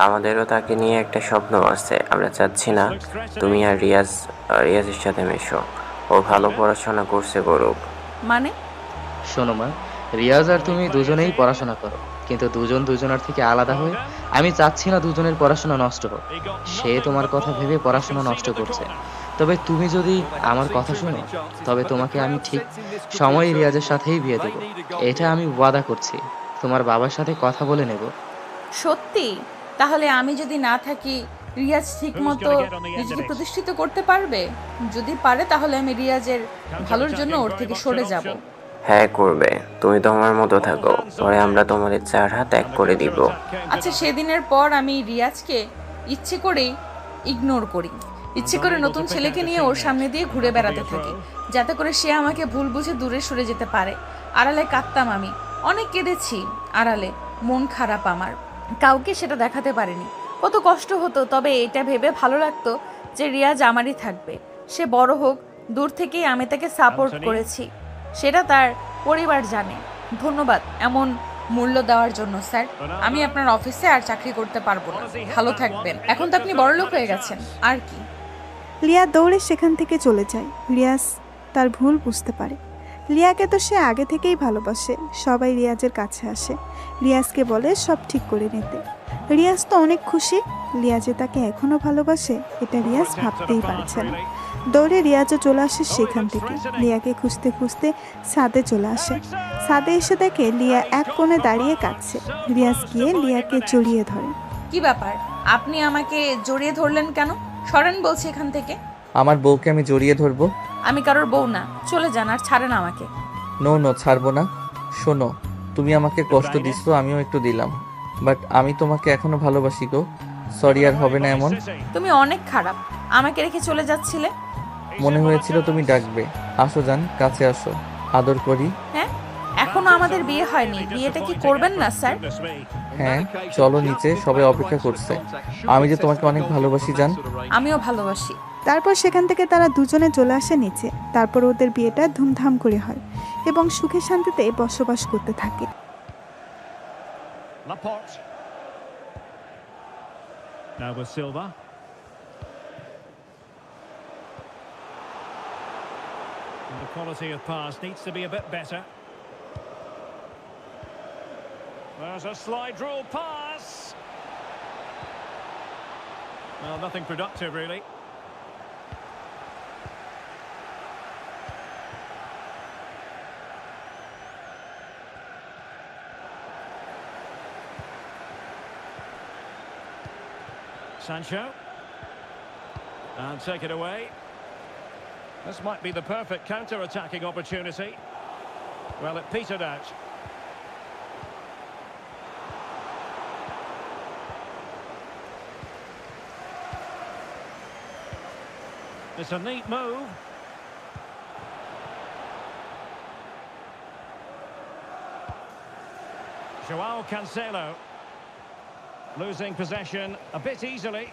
আমাদেরও তাকে নিয়ে একটা স্বপ্ন আছে। আমরা চাচ্ছি না তুমি আর রিয়াজের সাথে মেশো। ও ভালো পড়াশোনা করছে, করুক। মানে? শোনো মা, রিয়াজ আর তুমি দুজনেই পড়াশোনা করো, কিন্তু দুজন দুজনের থেকে আলাদা হয়ে। আমি চাচ্ছি না দুজনের পড়াশোনা নষ্ট হোক। সে তোমার কথা ভেবে পড়াশোনা নষ্ট করছে, তবে তুমি যদি আমার কথা শোনো তবে তোমাকে আমি ঠিক সময় রিয়াজের সাথেই বিয়ে দেবো। এটা আমি ওয়াদা করছি। তোমার বাবার সাথে কথা বলে নেব। সত্যি? তাহলে আমি যদি না থাকি রিয়াজ ঠিক মতো নিজেকে প্রতিষ্ঠিত করতে পারবে? যদি পারে তাহলে আমি রিয়াজের ভালোর জন্য ওর থেকে সরে যাব। হ্যাঁ, করবে। তুমি তোমার মতো থাকো, পরে আমরা তোমাদের 4 হাত এক করে দিব। আচ্ছা, সেদিনের পর আমি রিয়াজকে ইচ্ছে করেই ইগনোর করি, ইচ্ছে করে নতুন ছেলেকে নিয়ে ওর সামনে দিয়ে ঘুরে বেড়াতে থাকি, যাতে করে সে আমাকে ভুল বুঝে দূরে সরে যেতে পারে। আড়ালে কাঁদতাম আমি, অনেক কেঁদেছি আড়ালে, মন খারাপ আমার, কাউকে সেটা দেখাতে পারিনি। কত কষ্ট হতো, তবে এটা ভেবে ভালো লাগতো যে রিয়াজ আমারই থাকবে, সে বড় হোক। দূর থেকেই আমি তাকে সাপোর্ট করেছি, সেটা তার পরিবার জানে। ধন্যবাদ এমন মূল্য দেওয়ার জন্য স্যার। আমি আপনার অফিসে আর চাকরি করতে পারবো না, ভালো থাকবেন। এখন তো আপনি বড়লোক হয়ে গেছেন, আর কি। লিয়া দৌড়ে সেখান থেকে চলে যায়। রিয়াজ তার ভুল বুঝতে পারে। লিয়াকে তো সে আগে থেকেই ভালোবাসে। সবাই রিয়াজের কাছে আসে, রিয়াজকে বলে সব ঠিক করে নিতে। রিয়াজ তো অনেক খুশি। লিয়া যে তাকে এখনো ভালোবাসে এটা রিয়াজ ভাবতেই পারছে না। দৌড়ে রিয়াজও চলে আসে সেখান থেকে। লিয়াকে খুঁজতে খুঁজতে ছাদে চলে আসে। ছাদে এসে দেখে লিয়া এক কোণে দাঁড়িয়ে কাঁদছে। রিয়াজ গিয়ে লিয়াকে জড়িয়ে ধরে। কি ব্যাপার, আপনি আমাকে জড়িয়ে ধরলেন কেন? সরেন বলছি এখান থেকে। আমার বউকে আমি জড়িয়ে ধরবো? আমি কারোর বউ না, চলে যান আর ছাড়েন আমাকে। নো নো, ছাড়বো না। শোনো, তুমি আমাকে কষ্ট দিচ্ছ, আমিও একটু দিলাম, বাট আমি তোমাকে এখনো ভালোবাসি গো। সরি, আর হবে না এমন। তুমি অনেক খারাপ, আমাকে রেখে চলে যাচ্ছিলে। মনে হয়েছিল তুমি ডাকবে। আসো জান, কাছে আসো, আদর করি। হ্যাঁ, এখনো আমাদের বিয়ে হয়নি, বিয়েটা কি করবেন না স্যার? হ্যাঁ, চলো নিচে, সবাই অপেক্ষা করছে। আমি যে তোমাকে অনেক ভালোবাসি জান। আমিও ভালোবাসি। তারপর সেখান থেকে তারা দুজনে চলে আসে নিচে। তারপর ওদের বিয়েটা ধুমধাম করে হয় এবং সুখে শান্তিতে বসবাস করতে থাকে। Laporte. Now with Silva. And the quality of pass needs to be a bit better. There's a slide rule pass. Well, nothing productive really. Sancho, and take it away. This might be the perfect counter-attacking opportunity. Well, it petered out. It's a neat move. Joao Cancelo. Losing possession a bit easily.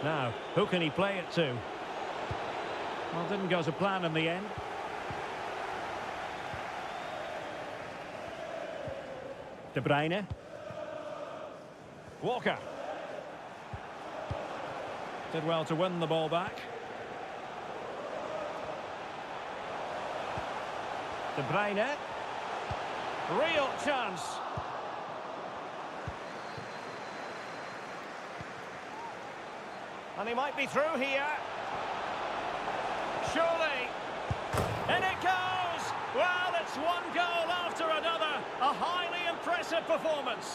Now, who can he play it to? Well, didn't go to plan in the end. De Bruyne. Walker. Did well to win the ball back. De Bruyne. Real chance. And he might be through here. Surely. In it goes. Well, it's one goal after another. A highly impressive performance.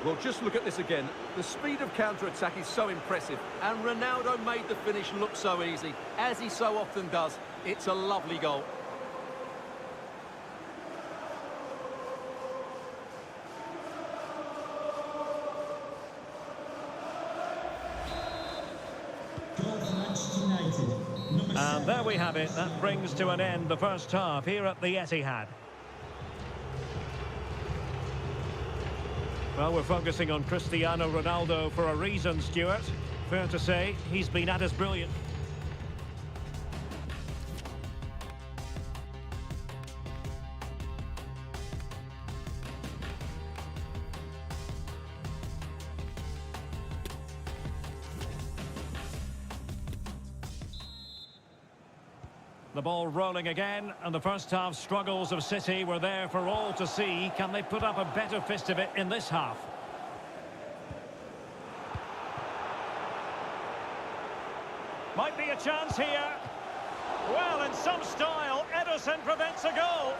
Well, just look at this again. The speed of counter-attack is so impressive, and Ronaldo made the finish look so easy, as he so often does. It's a lovely goal. And there we have it. That brings to an end the first half here at the Etihad. Well, we're focusing on Cristiano Ronaldo for a reason, Stuart. Fair to say, he's been at his brilliant. The ball rolling again, and the first half struggles of City were there for all to see. Can they put up a better fist of it in this half? Might be a chance here. Well, in some style, Ederson prevents a goal.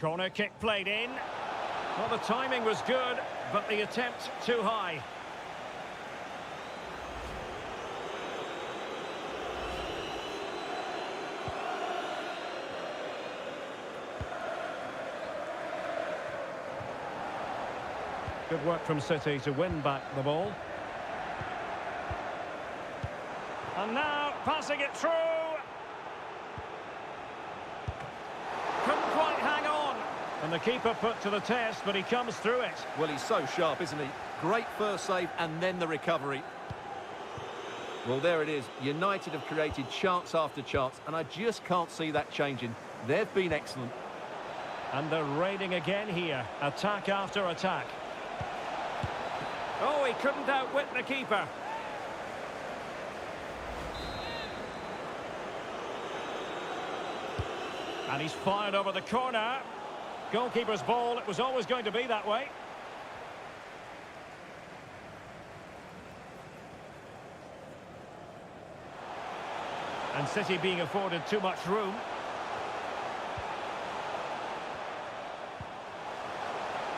Corner kick played in. Well, the timing was good, but the attempt too high. Good work from City to win back the ball. And now passing it through. Couldn't quite hang on. And the keeper put to the test, but he comes through it. Well, he's so sharp, isn't he? Great first save and then the recovery. Well, there it is. United have created chance after chance, and I just can't see that changing. They've been excellent. And they're raiding again here. Attack after attack. Oh, he couldn't outwit the keeper. And he's fired over the corner. Goalkeeper's ball, it was always going to be that way. And City being afforded too much room.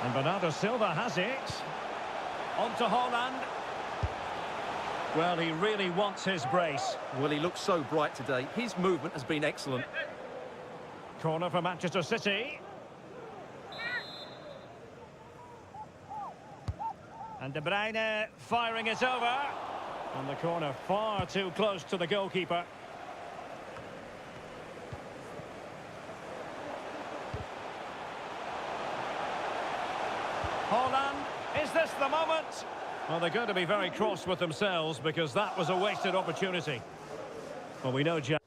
And Bernardo Silva has it. On to Haaland. Well, he really wants his brace. Well, he looks so bright today. His movement has been excellent. Corner for Manchester City. And De Bruyne firing it over. And the corner far too close to the goalkeeper. Haaland, is this the moment? Well, they're going to be very cross with themselves because that was a wasted opportunity. Well, we know Jack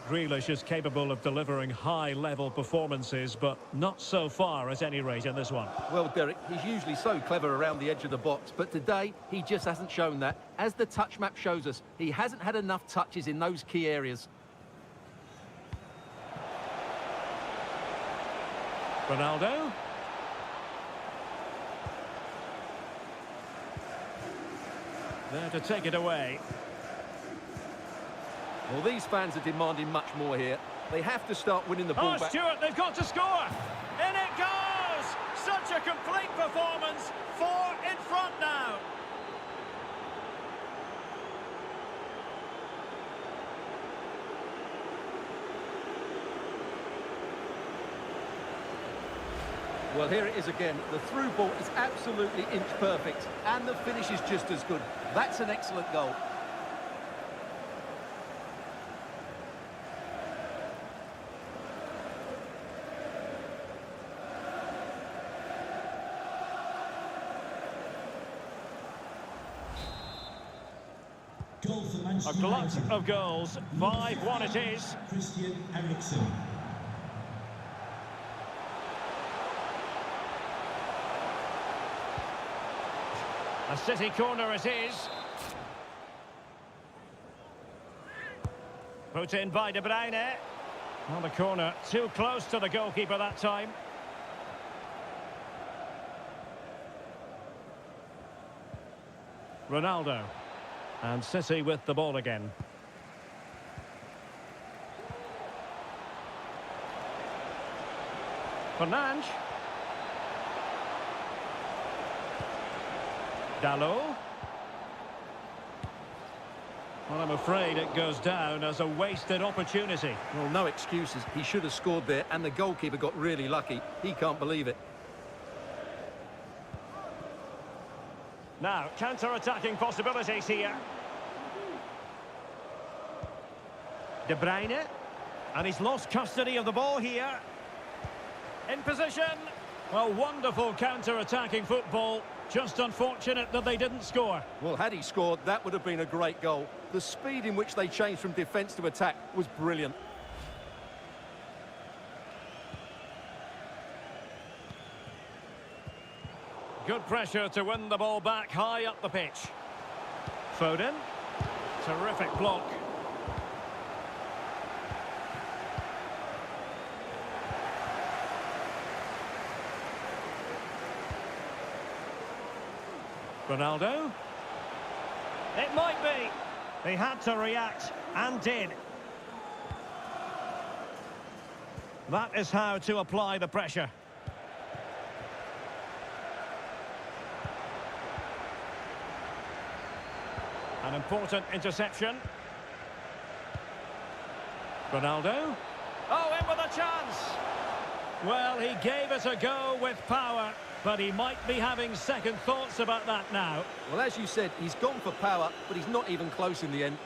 Grealish is capable of delivering high-level performances, but not so far at any rate in this one. Well, Derek, he's usually so clever around the edge of the box, but today he just hasn't shown that. As the touch map shows us, he hasn't had enough touches in those key areas. Ronaldo. There to take it away. Well, these fans are demanding much more here. They have to start winning the ball back. Stewart, they've got to score! In it goes! Such a complete performance. 4 in front now. Well, here it is again. The through ball is absolutely inch perfect, and the finish is just as good. That's an excellent goal. A glut of goals. 5-1 it is. Christian Eriksen. A City corner it is. Put in by De Bruyne. Well, the corner too close to the goalkeeper that time. Ronaldo. And City with the ball again. Fernandes. Dalot. Well, I'm afraid it goes down as a wasted opportunity. Well, no excuses. He should have scored there, and the goalkeeper got really lucky. He can't believe it. Now, counter-attacking possibilities here. De Bruyne. And he's lost custody of the ball here. In position. Well, wonderful counter-attacking football. Just unfortunate that they didn't score. Well, had he scored, that would have been a great goal. The speed in which they changed from defence to attack was brilliant. Good pressure to win the ball back high up the pitch. Foden. Terrific block. Ronaldo. It might be. They had to react, and did. That is how to apply the pressure. An important interception. Ronaldo. Oh, in with a chance. Well, he gave it a go with power, but he might be having second thoughts about that now. Well, as you said, he's gone for power, but he's not even close in the end.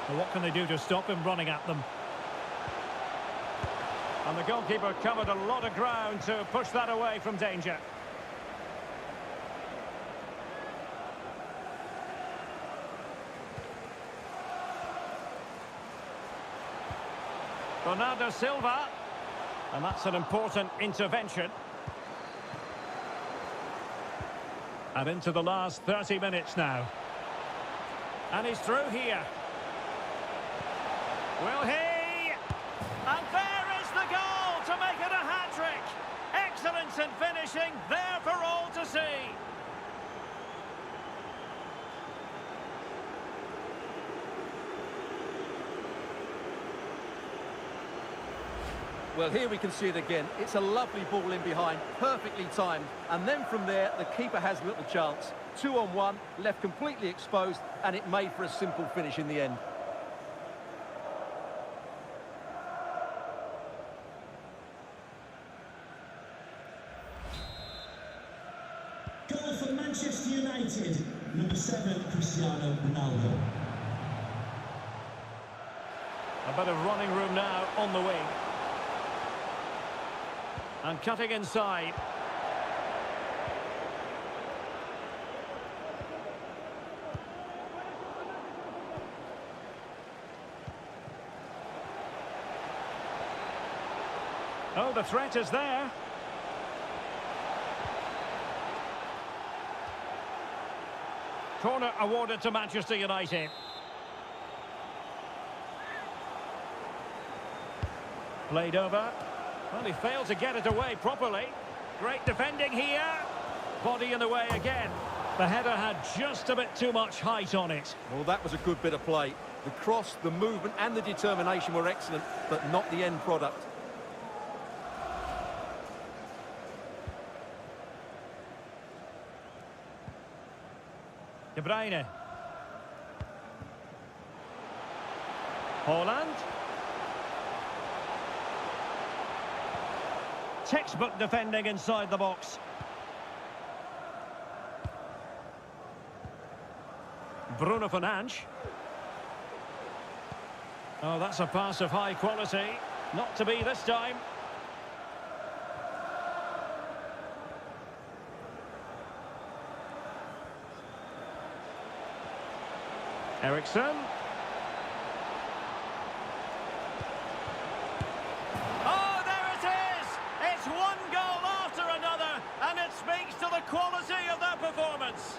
Well, what can they do to stop him running at them? And the goalkeeper covered a lot of ground to push that away from danger. Bernardo Silva. And that's an important intervention. And into the last 30 minutes now. And he's through here. Will he? And there is the goal to make it a hat-trick. Excellence in finishing, there for all to see. Well, here we can see it again. It's a lovely ball in behind, perfectly timed. And then from there, the keeper has little chance. 2-on-1, left completely exposed, and it made for a simple finish in the end. Goal for Manchester United, number 7, Cristiano Ronaldo. A bit of running room now on the wing. And cutting inside. Oh, the threat is there. Corner awarded to Manchester United. Played over. Well, he failed to get it away properly. Great defending here. Body in the way again. The header had just a bit too much height on it. Well, that was a good bit of play. The cross, the movement and the determination were excellent, but not the end product. De Bruyne. Haaland. Textbook defending inside the box. Bruno Fernandes. Oh, that's a pass of high quality. Not to be this time. Eriksson. Oh, there it is! It's one goal after another, and it speaks to the quality of their performance.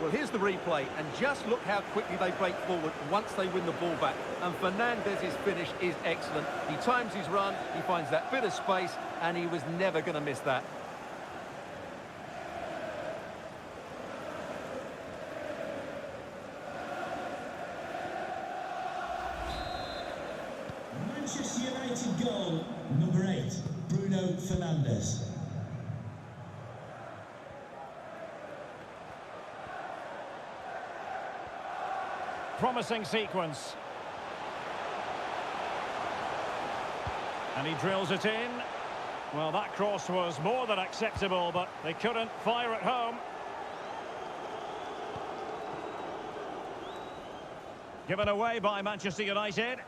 Well, here's the replay, and just look how quickly they break forward once they win the ball back. And Fernandez's finish is excellent. He times his run, he finds that bit of space, and he was never going to miss that. Manchester United goal, number 8, Bruno Fernandes. Promising sequence. And he drills it in. Well, that cross was more than acceptable, but they couldn't fire it home. Given away by Manchester United.